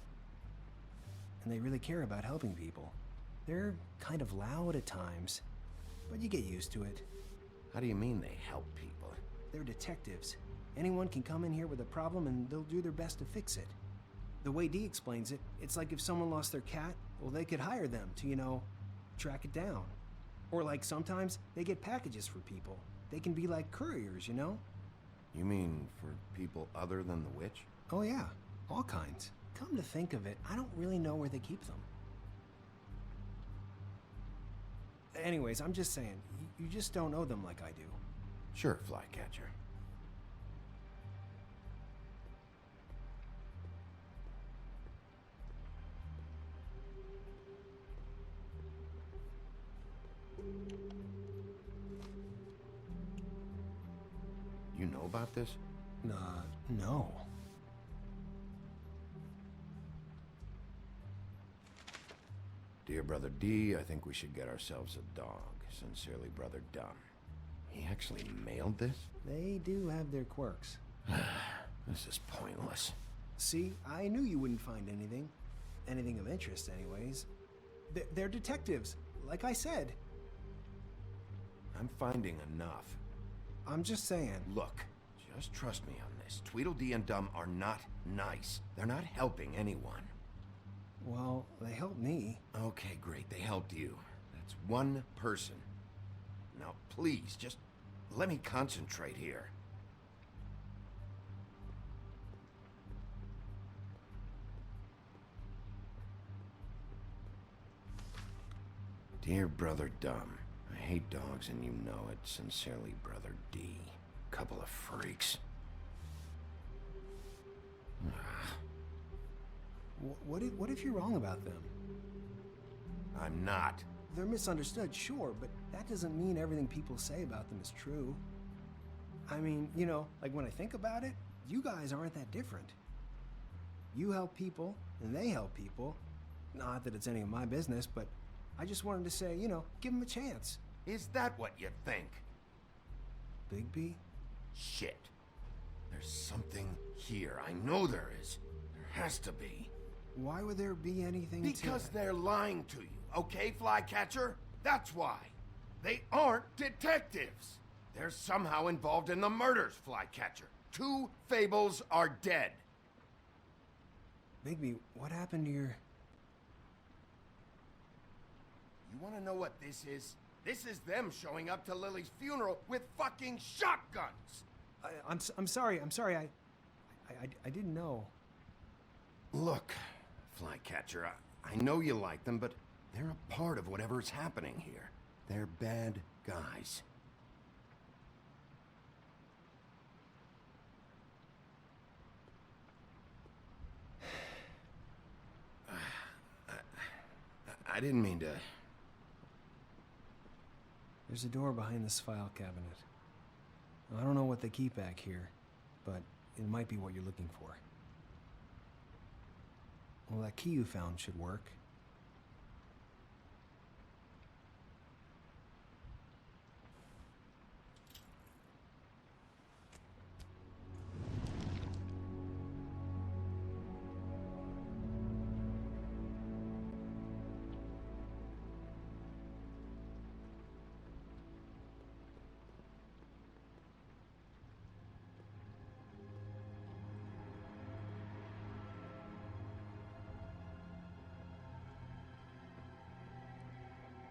And they really care about helping people. They're kind of loud at times, but you get used to it. How do you mean they help people? They're detectives. Anyone can come in here with a problem and they'll do their best to fix it. The way Dee explains it, it's like if someone lost their cat, well, they could hire them to, track it down. Or like sometimes they get packages for people. They can be like couriers, You mean for people other than the witch? Oh yeah, all kinds. Come to think of it, I don't really know where they keep them. Anyways, I'm just saying, you just don't know them like I do. Sure, Flycatcher. You know about this? No. Dear Brother D, I think we should get ourselves a dog. Sincerely, Brother Dumb. He actually mailed this? They do have their quirks. This is pointless. See, I knew you wouldn't find anything. Anything of interest, anyways. They're detectives, like I said. I'm finding enough. I'm just saying. Look, just trust me on this. Tweedledee and Dumb are not nice. They're not helping anyone. Well, they helped me. Okay, great. They helped you. That's one person. Now, please, just let me concentrate here. Dear Brother Dumb, I hate dogs and you know it. Sincerely, Brother D. Couple of freaks. What if you're wrong about them? I'm not. They're misunderstood, sure, but that doesn't mean everything people say about them is true. I mean, like when I think about it, you guys aren't that different. You help people, and they help people. Not that it's any of my business, but I just wanted to say, you know, give him a chance. Is that what you think? Bigby? Shit. There's something here. I know there is. There has to be. Why would there be anything Because they're lying to you, okay, Flycatcher? That's why. They aren't detectives. They're somehow involved in the murders, Flycatcher. 2 Fables are dead. Bigby, what happened to your... You want to know what this is? This is them showing up to Lily's funeral with fucking shotguns! I'm sorry, I didn't know. Look, Flycatcher, I know you like them, but they're a part of whatever's happening here. They're bad guys. I didn't mean to... There's a door behind this file cabinet. I don't know what they keep back here, but it might be what you're looking for. Well, that key you found should work.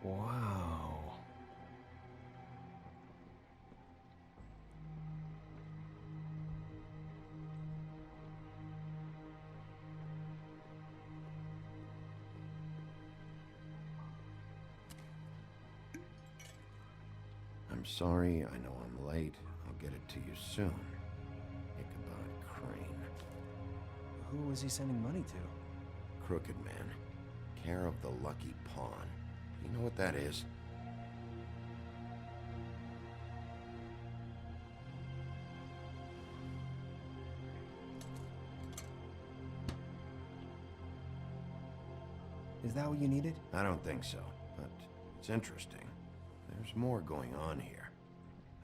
Wow. I'm sorry, I know I'm late. I'll get it to you soon. Ichabod Crane. Who was he sending money to? Crooked Man. Care of the Lucky Pawn. You know what that is? Is that what you needed? I don't think so, but it's interesting. There's more going on here.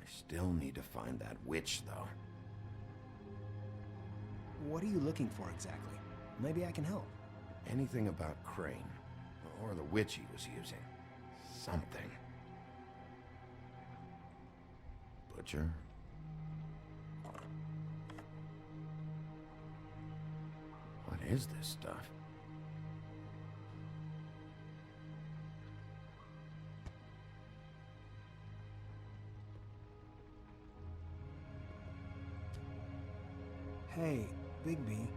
I still need to find that witch, though. What are you looking for exactly? Maybe I can help. Anything about Crane, or the witch he was using. Something. Butcher? What is this stuff? Hey, Bigby.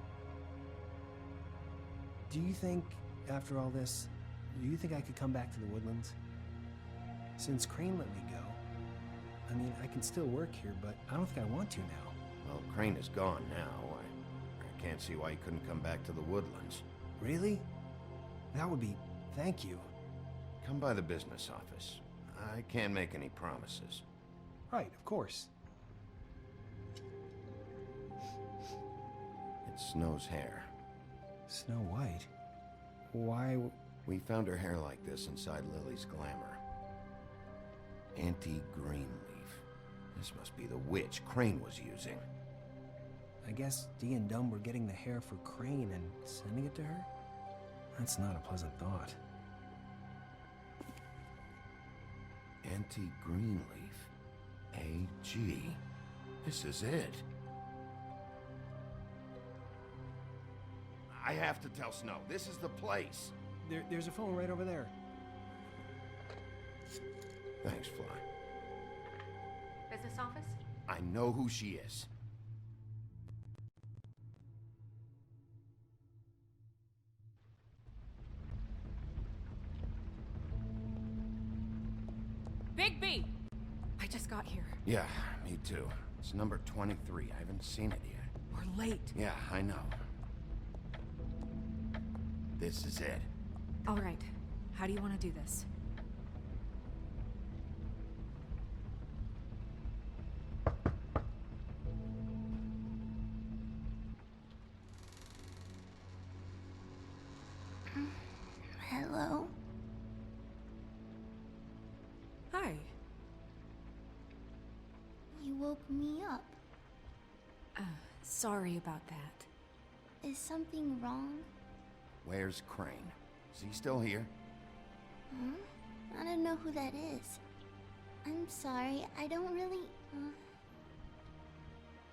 Do you think, after all this, do you think I could come back to the Woodlands? Since Crane let me go, I mean, I can still work here, but I don't think I want to now. Well, Crane is gone now. I can't see why he couldn't come back to the Woodlands. Really? That would be... thank you. Come by the business office. I can't make any promises. Right, of course. It's Snow's hair. Snow White? Why... We found her hair like this inside Lily's glamour. Anti-Greenleaf. This must be the witch Crane was using. I guess Dee and Dumb were getting the hair for Crane and sending it to her? That's not a pleasant thought. Anti-Greenleaf. A.G. This is it. I have to tell Snow. This is the place. There's a phone right over there. Thanks, Fly. Business office? I know who she is. Bigby! I just got here. Yeah, me too. It's number 23. I haven't seen it yet. We're late. Yeah, I know. This is it. All right. How do you want to do this? Hello? woke me up. Sorry about that. Is something wrong? Where's Crane? Is he still here? Huh? I don't know who that is. I'm sorry, I don't really...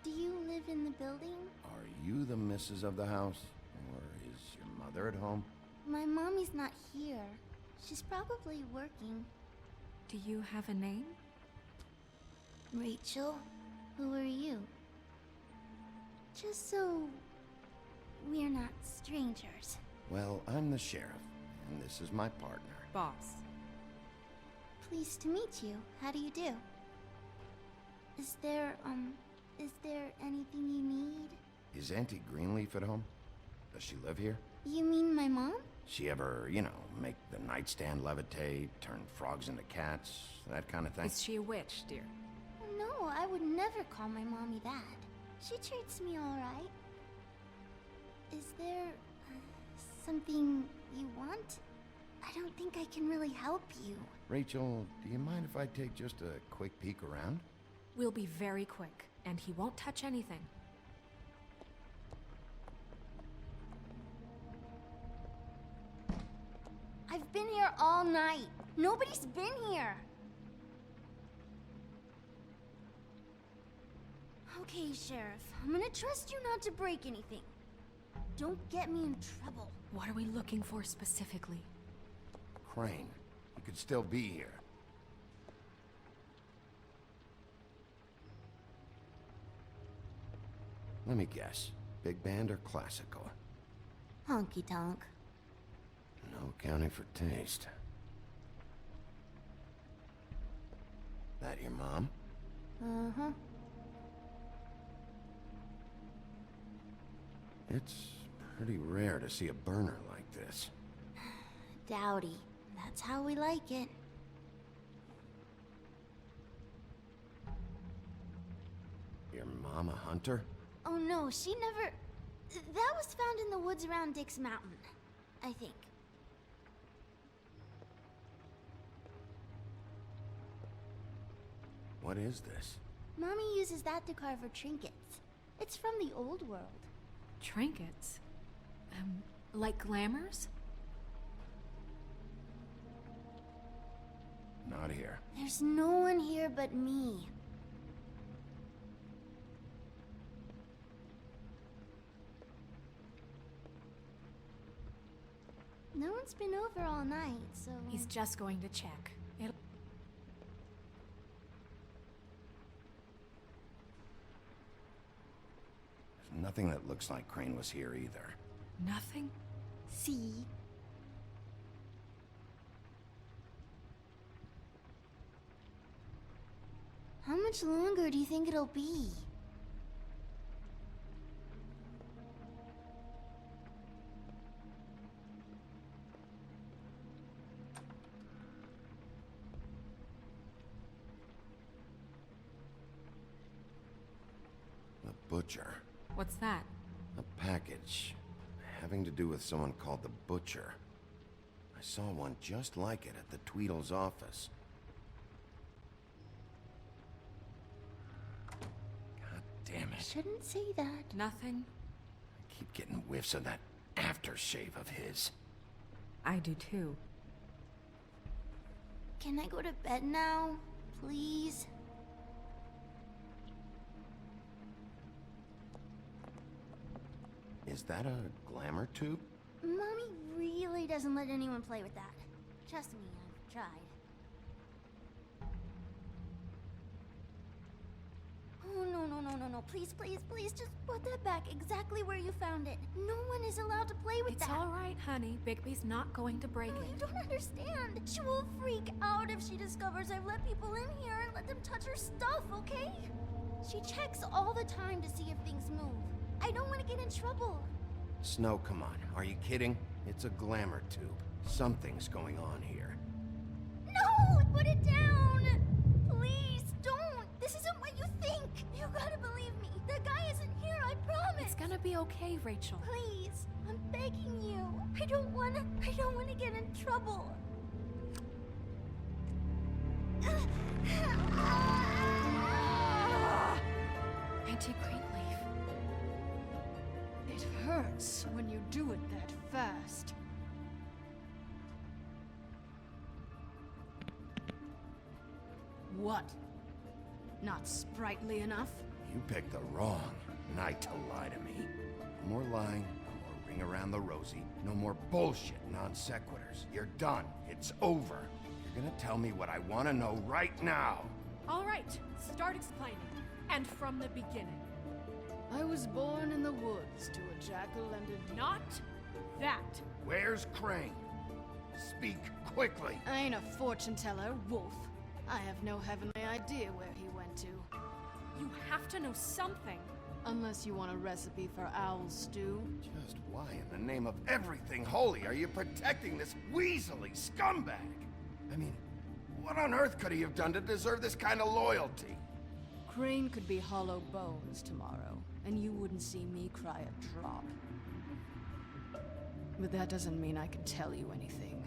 Do you live in the building? Are you the missus of the house? Or is your mother at home? My mommy's not here. She's probably working. Do you have a name? Rachel, who are you? Just so we're not strangers. Well, I'm the sheriff, and this is my partner. Boss. Pleased to meet you. How do you do? Is there anything you need? Is Auntie Greenleaf at home? Does she live here? You mean my mom? She ever, you know, make the nightstand levitate, turn frogs into cats, that kind of thing? Is she a witch, dear? No, I would never call my mommy that. She treats me all right. Is there something you want? I don't think I can really help you. Rachel, do you mind if I take just a quick peek around? We'll be very quick, and he won't touch anything. I've been here all night. Nobody's been here. Okay, Sheriff. I'm gonna trust you not to break anything. Don't get me in trouble. What are we looking for specifically? Crane. He could still be here. Let me guess. Big band or classical? Honky tonk. No accounting for taste. That your mom? Uh-huh. It's pretty rare to see a burner like this. Dowdy. That's how we like it. Your mom a hunter? Oh no, she never... That was found in the woods around Dick's Mountain, I think. What is this? Mommy uses that to carve her trinkets. It's from the old world. Trinkets? Like glamours? Not here. There's no one here but me. No one's been over all night, so... He's just going to check. There's nothing that looks like Crane was here either. Nothing? See? How much longer do you think it'll be? The butcher. What's that? A package. Having to do with someone called the Butcher. I saw one just like it at the Tweedle's office. God damn it. Shouldn't say that. Nothing? I keep getting whiffs of that aftershave of his. I do too. Can I go to bed now? Please? Is that a glamour tube? Mommy really doesn't let anyone play with that. Trust me, I've tried. Oh, no. Please, just put that back exactly where you found it. No one is allowed to play with that. It's all right, honey. Bigby's not going to break No, it. you don't understand. She will freak out if she discovers I've let people in here and let them touch her stuff, okay? She checks all the time to see if things move. I don't want to get in trouble. Snow, come on. Are you kidding? It's a glamour tube. Something's going on here. No! Put it down! Please, don't! This isn't what you think! You gotta believe me. The guy isn't here, I promise! It's gonna be okay, Rachel. Please, I'm begging you. I don't wanna get in trouble. Auntie Greenleaf. It hurts when you do it that fast. What? Not sprightly enough? You picked the wrong night to lie to me. No more lying, no more ring around the rosy, no more bullshit non sequiturs. You're done. It's over. You're gonna tell me what I want to know right now. All right, start explaining. And from the beginning. I was born in the woods to a jackal and a... Not that. Where's Crane? Speak quickly. I ain't a fortune teller, Wolf. I have no heavenly idea where he went to. You have to know something. Unless you want a recipe for owl stew. Just why in the name of everything holy are you protecting this weaselly scumbag? I mean, what on earth could he have done to deserve this kind of loyalty? Crane could be hollow bones tomorrow, and you wouldn't see me cry a drop. But that doesn't mean I can tell you anything.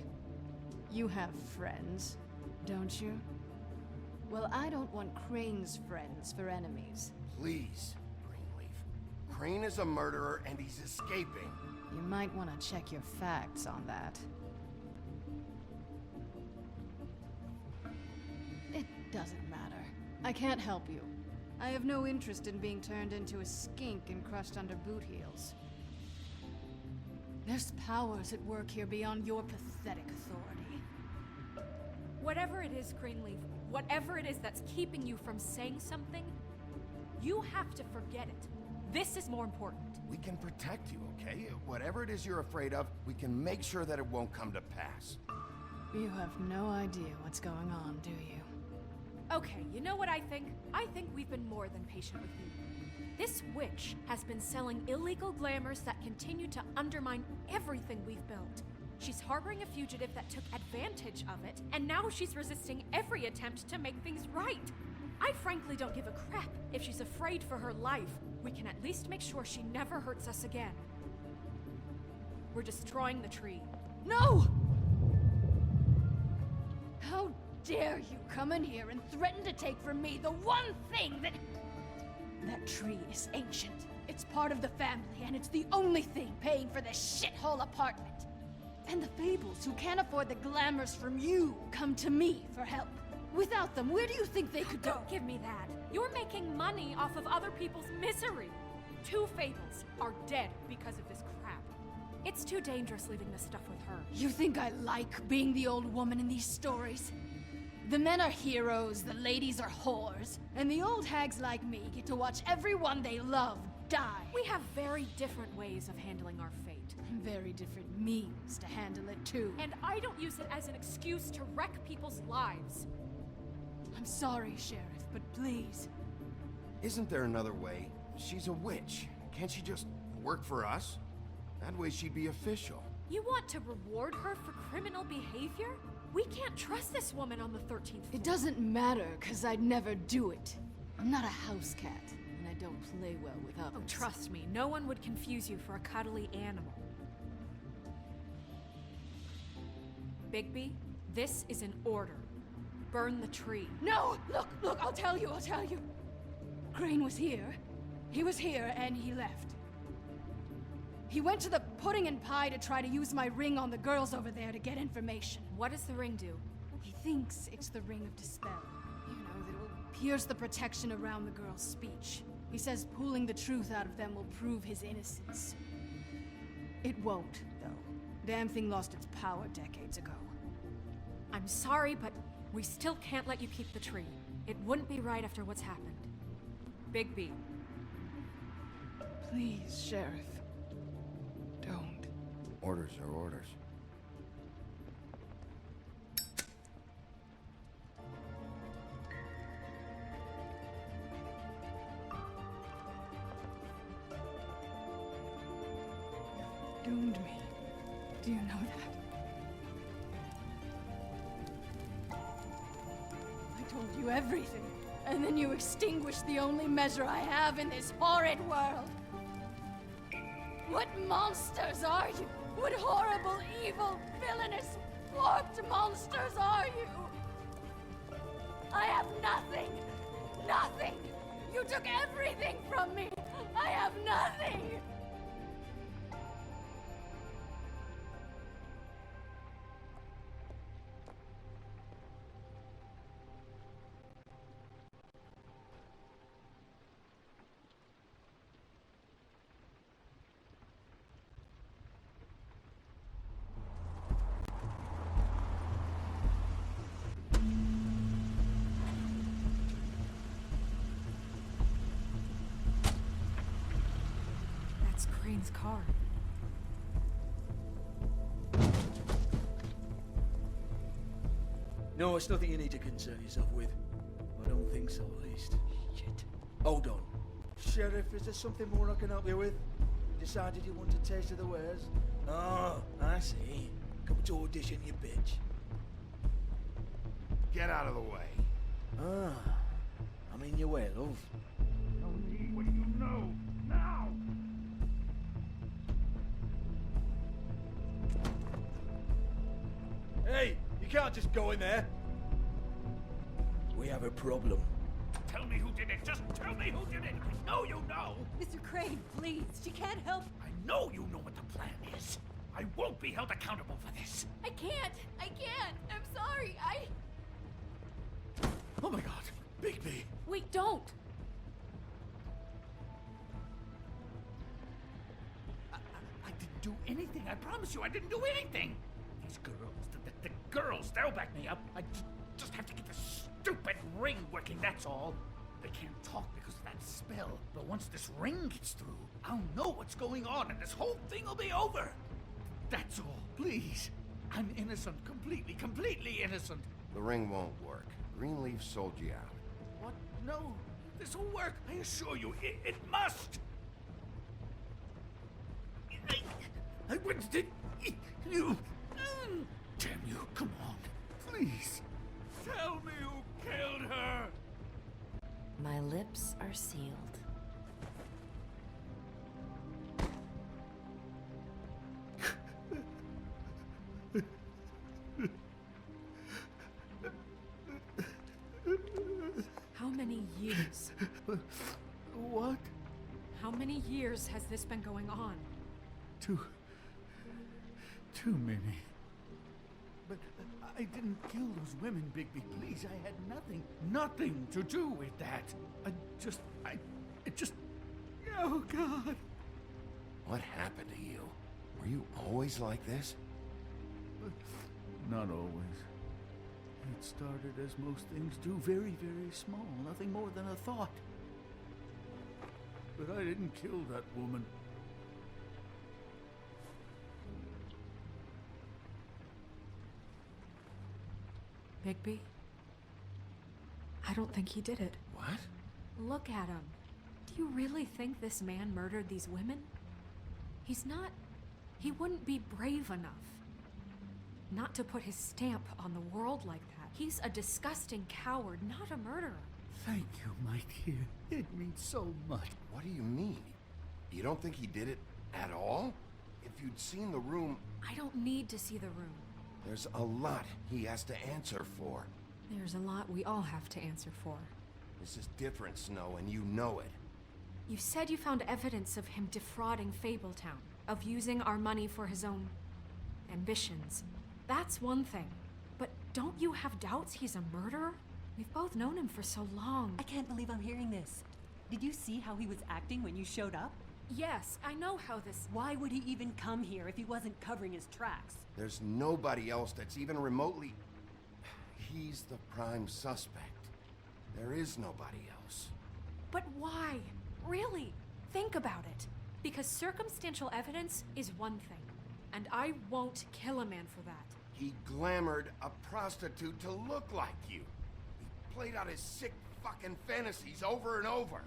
You have friends, don't you? Well, I don't want Crane's friends for enemies. Please, Greenleaf. Crane is a murderer and he's escaping. You might want to check your facts on that. It doesn't matter. I can't help you. I have no interest in being turned into a skink and crushed under boot heels. There's powers at work here beyond your pathetic authority. Whatever it is, Greenleaf, whatever it is that's keeping you from saying something, you have to forget it. This is more important. We can protect you, okay? Whatever it is you're afraid of, we can make sure that it won't come to pass. You have no idea what's going on, do you? Okay, you know what I think? I think we've been more than patient with you. This witch has been selling illegal glamours that continue to undermine everything we've built. She's harboring a fugitive that took advantage of it, and now she's resisting every attempt to make things right. I frankly don't give a crap if she's afraid for her life. We can at least make sure she never hurts us again. We're destroying the tree. No! How dare you come in here and threaten to take from me the one thing that... That tree is ancient. It's part of the family, and it's the only thing paying for this shithole apartment. And the Fables, who can't afford the glamours from you, come to me for help. Without them, where do you think they could go? Don't give me that. You're making money off of other people's misery. 2 Fables are dead because of this crap. It's too dangerous leaving this stuff with her. You think I like being the old woman in these stories? The men are heroes, the ladies are whores, and the old hags like me get to watch everyone they love die. We have very different ways of handling our fate. Very different means to handle it, too. And I don't use it as an excuse to wreck people's lives. I'm sorry, Sheriff, but please. Isn't there another way? She's a witch. Can't she just work for us? That way she'd be official. You want to reward her for criminal behavior? We can't trust this woman on the 13th floor. It doesn't matter, because I'd never do it. I'm not a house cat, and I don't play well with others. Oh, trust me, no one would confuse you for a cuddly animal. Bigby, this is an order. Burn the tree. No! Look, I'll tell you. Crane was here. He was here, and he left. He went to the pudding and pie to try to use my ring on the girls over there to get information. What does the ring do? He thinks it's the ring of dispel. You know, that will pierce the protection around the girls' speech. He says pulling the truth out of them will prove his innocence. It won't, though. Damn thing lost its power decades ago. I'm sorry, but we still can't let you keep the tree. It wouldn't be right after what's happened. Bigby. Please, Sheriff. Don't. Orders are orders. Doomed me. Do you know that? I told you everything, and then you extinguished the only measure I have in this horrid world. What monsters are you? What horrible, evil, villainous, warped monsters are you? I have nothing! Nothing! You You took everything from me! I have nothing! Crane's car. No, it's nothing you need to concern yourself with. I don't think so, at least. Shit. Hold on. Sheriff, is there something more I can help you with? Decided you want a taste of the wares? Oh, I see. Come to audition, you bitch. Get out of the way. Ah, I'm in your way, love. Tell me what you know, now! Hey, you can't just go in there. We have a problem. Tell me who did it. Just tell me who did it. I know you know. Mr. Crane, please. She can't help. I know you know what the plan is. I won't be held accountable for this. I can't! I'm sorry, Oh my god, Bigby. Wait, don't! I didn't do anything. I promise you, I didn't do anything. These girls, the girls, they'll back me up. I just have to get this stupid ring working, that's all. They can't talk because of that spell. But once this ring gets through, I'll know what's going on and this whole thing will be over. That's all, please. I'm innocent, completely innocent. The ring won't work. Greenleaf sold you out. What? No, this will work. I assure you, it must. I wouldn't did you. Damn you, come on, please. Tell me who killed her. My lips are sealed. How many years? What? How many years has this been going on? Too many. But I didn't kill those women, Bigby. Please, I had nothing to do with that. It just... Oh, God. What happened to you? Were you always like this? Not always. It started as most things do, very, very small, nothing more than a thought. But I didn't kill that woman. Bigby? I don't think he did it. What? Look at him. Do you really think this man murdered these women? He's not... He wouldn't be brave enough. Not to put his stamp on the world like that. He's a disgusting coward, not a murderer. Thank you, my dear. It means so much. What do you mean? You don't think he did it at all? If you'd seen the room... I don't need to see the room. There's a lot he has to answer for. There's a lot we all have to answer for. This is different, Snow, and you know it. You said you found evidence of him defrauding Fabletown, of using our money for his own ambitions. That's one thing. But don't you have doubts he's a murderer? We've both known him for so long. I can't believe I'm hearing this. Did you see how he was acting when you showed up? Yes, I know how this... Why would he even come here if he wasn't covering his tracks? There's nobody else that's even remotely... He's the prime suspect. There is nobody else. But why? Really? Think about it. Because circumstantial evidence is one thing. And I won't kill a man for that. He glamored a prostitute to look like you. He played out his sick fucking fantasies over and over.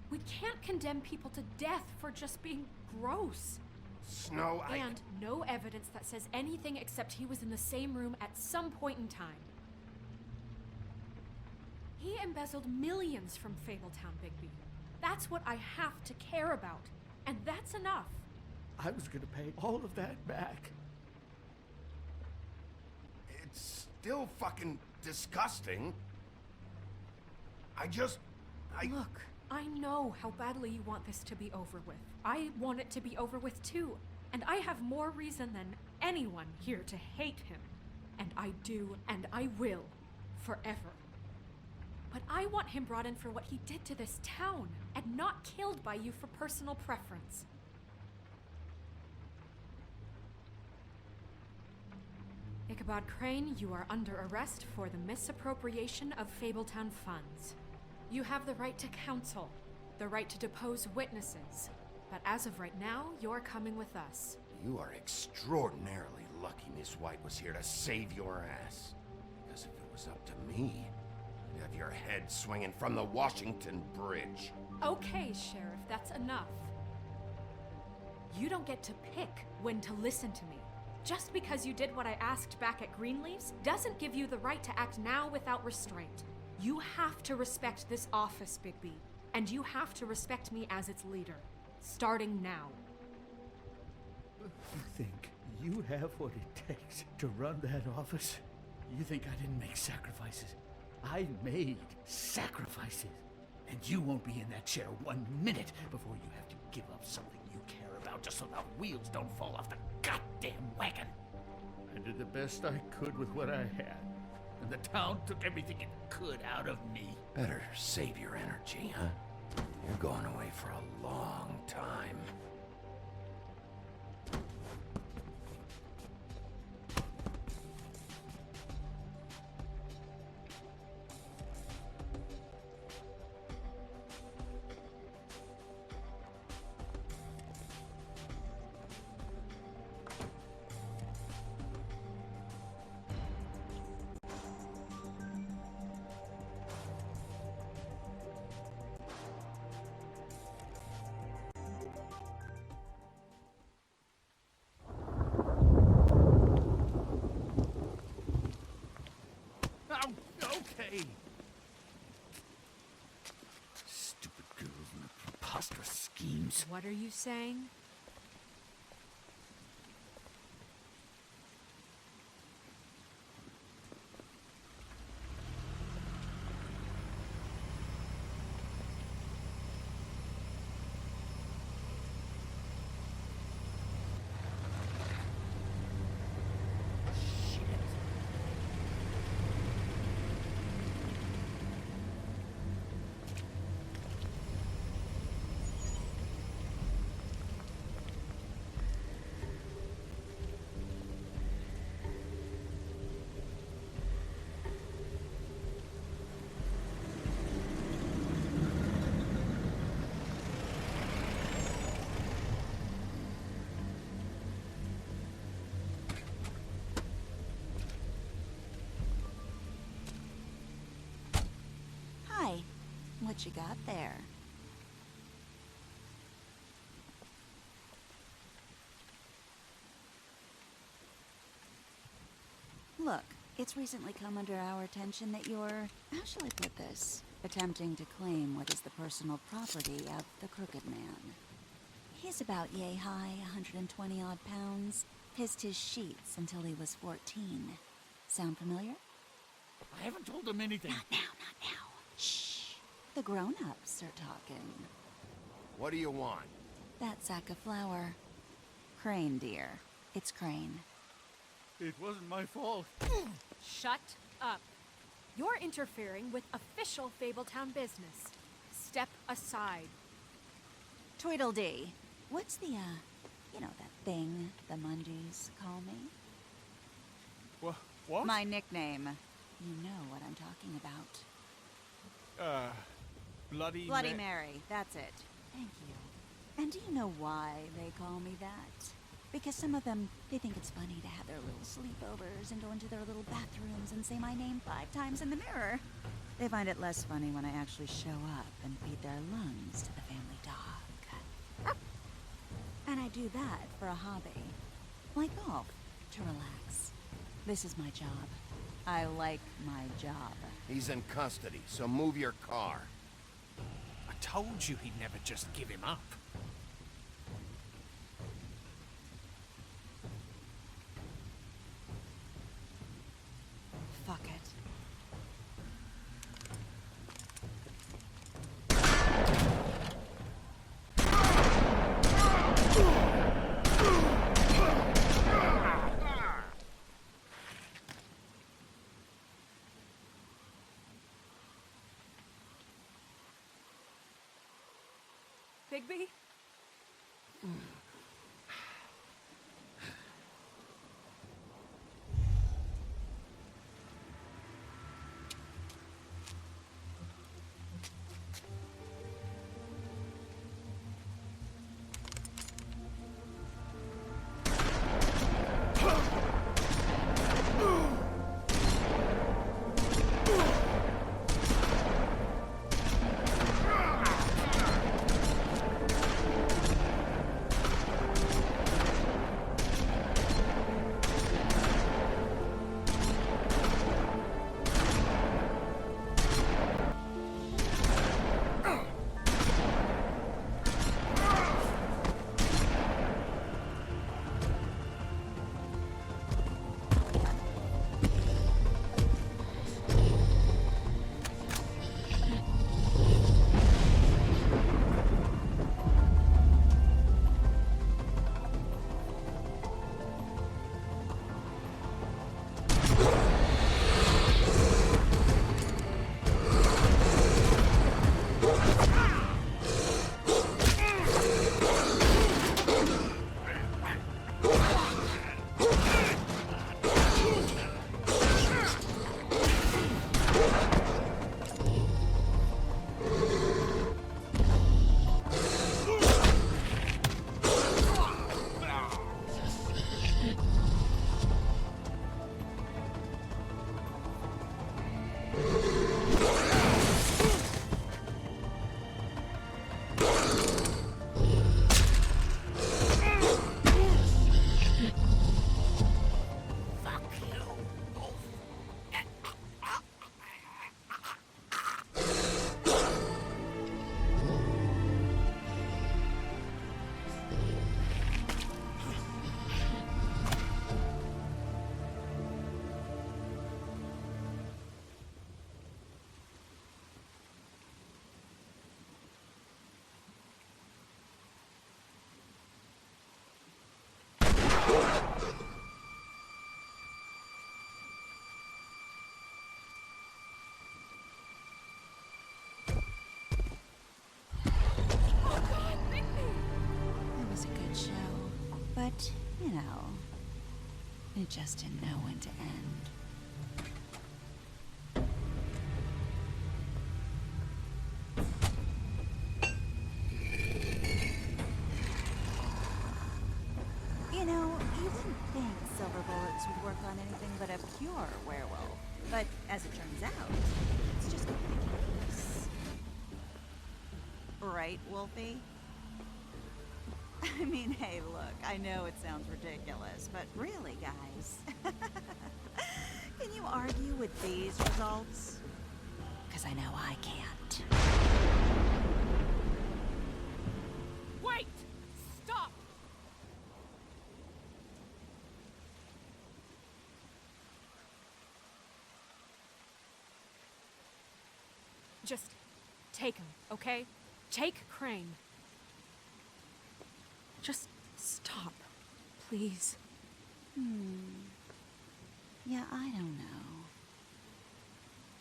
We can't condemn people to death for just being gross. Snow, And no evidence that says anything except he was in the same room at some point in time. He embezzled millions from Fabletown, Bigby. That's what I have to care about. And that's enough. I was gonna pay all of that back. It's still fucking disgusting. Look, I know how badly you want this to be over with. I want it to be over with too. And I have more reason than anyone here to hate him. And I do, and I will, forever. But I want him brought in for what he did to this town, and not killed by you for personal preference. Ichabod Crane, you are under arrest for the misappropriation of Fabletown funds. You have the right to counsel, the right to depose witnesses, but as of right now, you're coming with us. You are extraordinarily lucky Miss White was here to save your ass. Because if it was up to me, you'd have your head swinging from the Washington Bridge. Okay, Sheriff, that's enough. You don't get to pick when to listen to me. Just because you did what I asked back at Greenleaf's doesn't give you the right to act now without restraint. You have to respect this office, Bigby, and you have to respect me as its leader, starting now. You think you have what it takes to run that office? You think I didn't make sacrifices? I made sacrifices. And you won't be in that chair 1 minute before you have to give up something you care about just so the wheels don't fall off the goddamn wagon. I did the best I could with what I had. And the town took everything it could out of me. Better save your energy, huh? You're going away for a long time. Okay. Stupid girls and their preposterous schemes. What are you saying? What you got there? Look, it's recently come under our attention that you're, how shall I put this, attempting to claim what is the personal property of the Crooked Man. He's about yay high, 120 odd pounds, pissed his sheets until he was 14. Sound familiar? I haven't told him anything. Not now. Shh. The grown-ups are talking. What do you want? That sack of flour. Crane, dear. It's Crane. It wasn't my fault. Shut up. You're interfering with official Fabletown business. Step aside. Tweedledee. What's the, you know that thing the Mundies call me? What? My nickname. You know what I'm talking about. Bloody Mary, that's it. Thank you. And do you know why they call me that? Because some of them, they think it's funny to have their little sleepovers and go into their little bathrooms and say my name 5 times in the mirror. They find it less funny when I actually show up and feed their lungs to the family dog. And I do that for a hobby. Like golf, to relax. This is my job. I like my job. He's in custody, so move your car. I told you he'd never just give him up. Fuck it. Bigby? But, you know, it just didn't know when to end. You know, you wouldn't think silver bullets would work on anything but a pure werewolf. But as it turns out, it's just ridiculous. Right, Wolfie? I mean, hey, look, I know it sounds ridiculous, but really, guys, can you argue with these results? Because I know I can't. Wait! Stop! Just take him, okay? Take Crane. Just stop, please. Yeah, I don't know.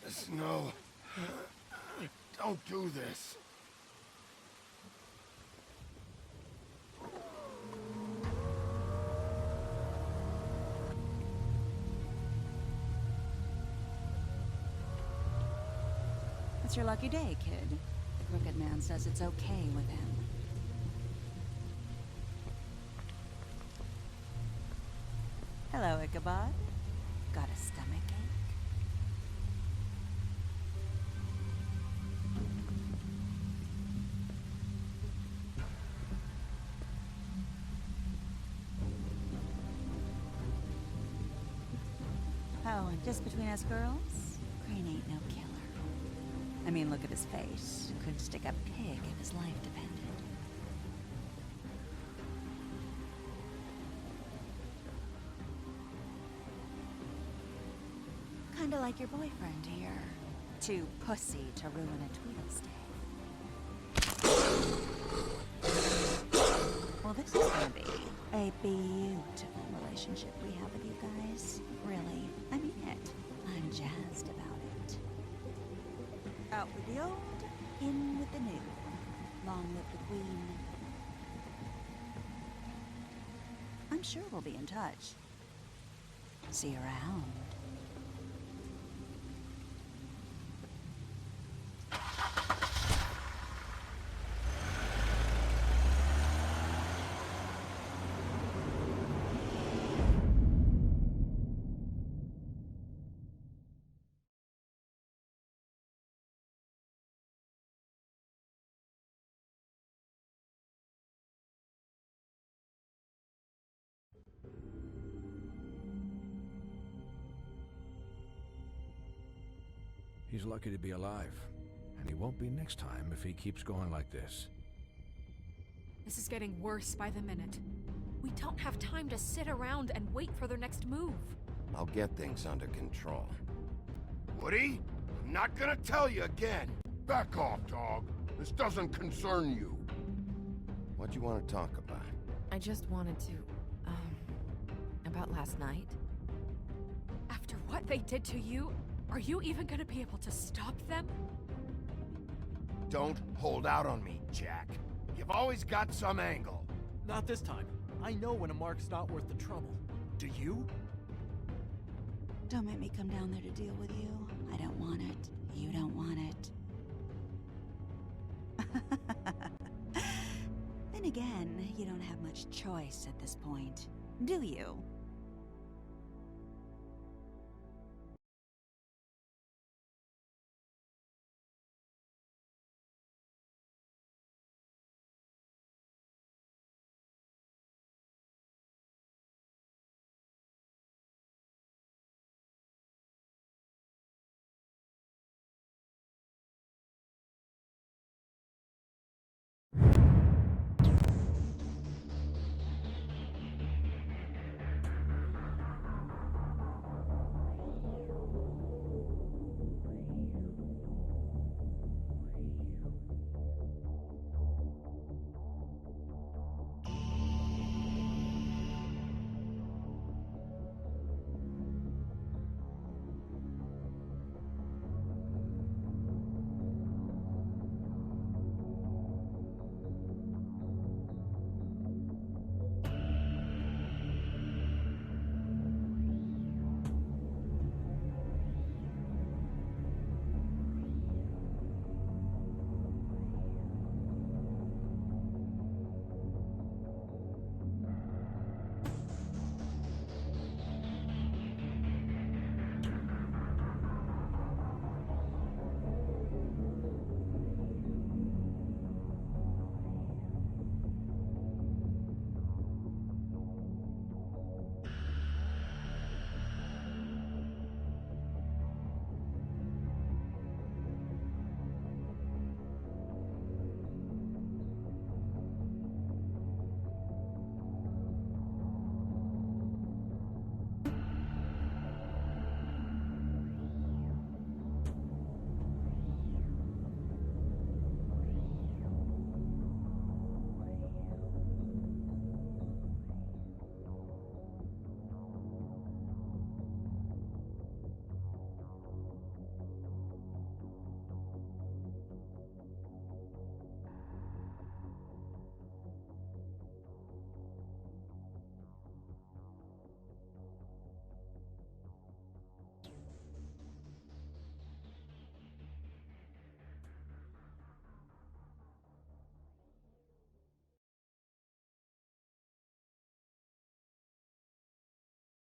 Snow, don't do this. It's your lucky day, kid. The Crooked Man says it's okay with him. Hello, Ichabod. Got a stomachache? Oh, and just between us girls, Crane ain't no killer. I mean, look at his face. Couldn't stick a pig if his life depended. Kinda like your boyfriend here. Too pussy to ruin a Tweedlestay. Well, this is gonna be a beautiful relationship we have with you guys. Really, I mean it. I'm jazzed about it. Out with the old, in with the new. Long live the Queen. I'm sure we'll be in touch. See you around. He's lucky to be alive, and he won't be next time if he keeps going like this. This is getting worse by the minute. We don't have time to sit around and wait for their next move. I'll get things under control. Woody, I'm not gonna tell you again. Back off, dog. This doesn't concern you. What do you want to talk about? I just wanted to, about last night. After what they did to you, are you even gonna be able to stop them? Don't hold out on me, Jack. You've always got some angle. Not this time. I know when a mark's not worth the trouble. Do you? Don't make me come down there to deal with you. I don't want it. You don't want it. Then again, you don't have much choice at this point, do you?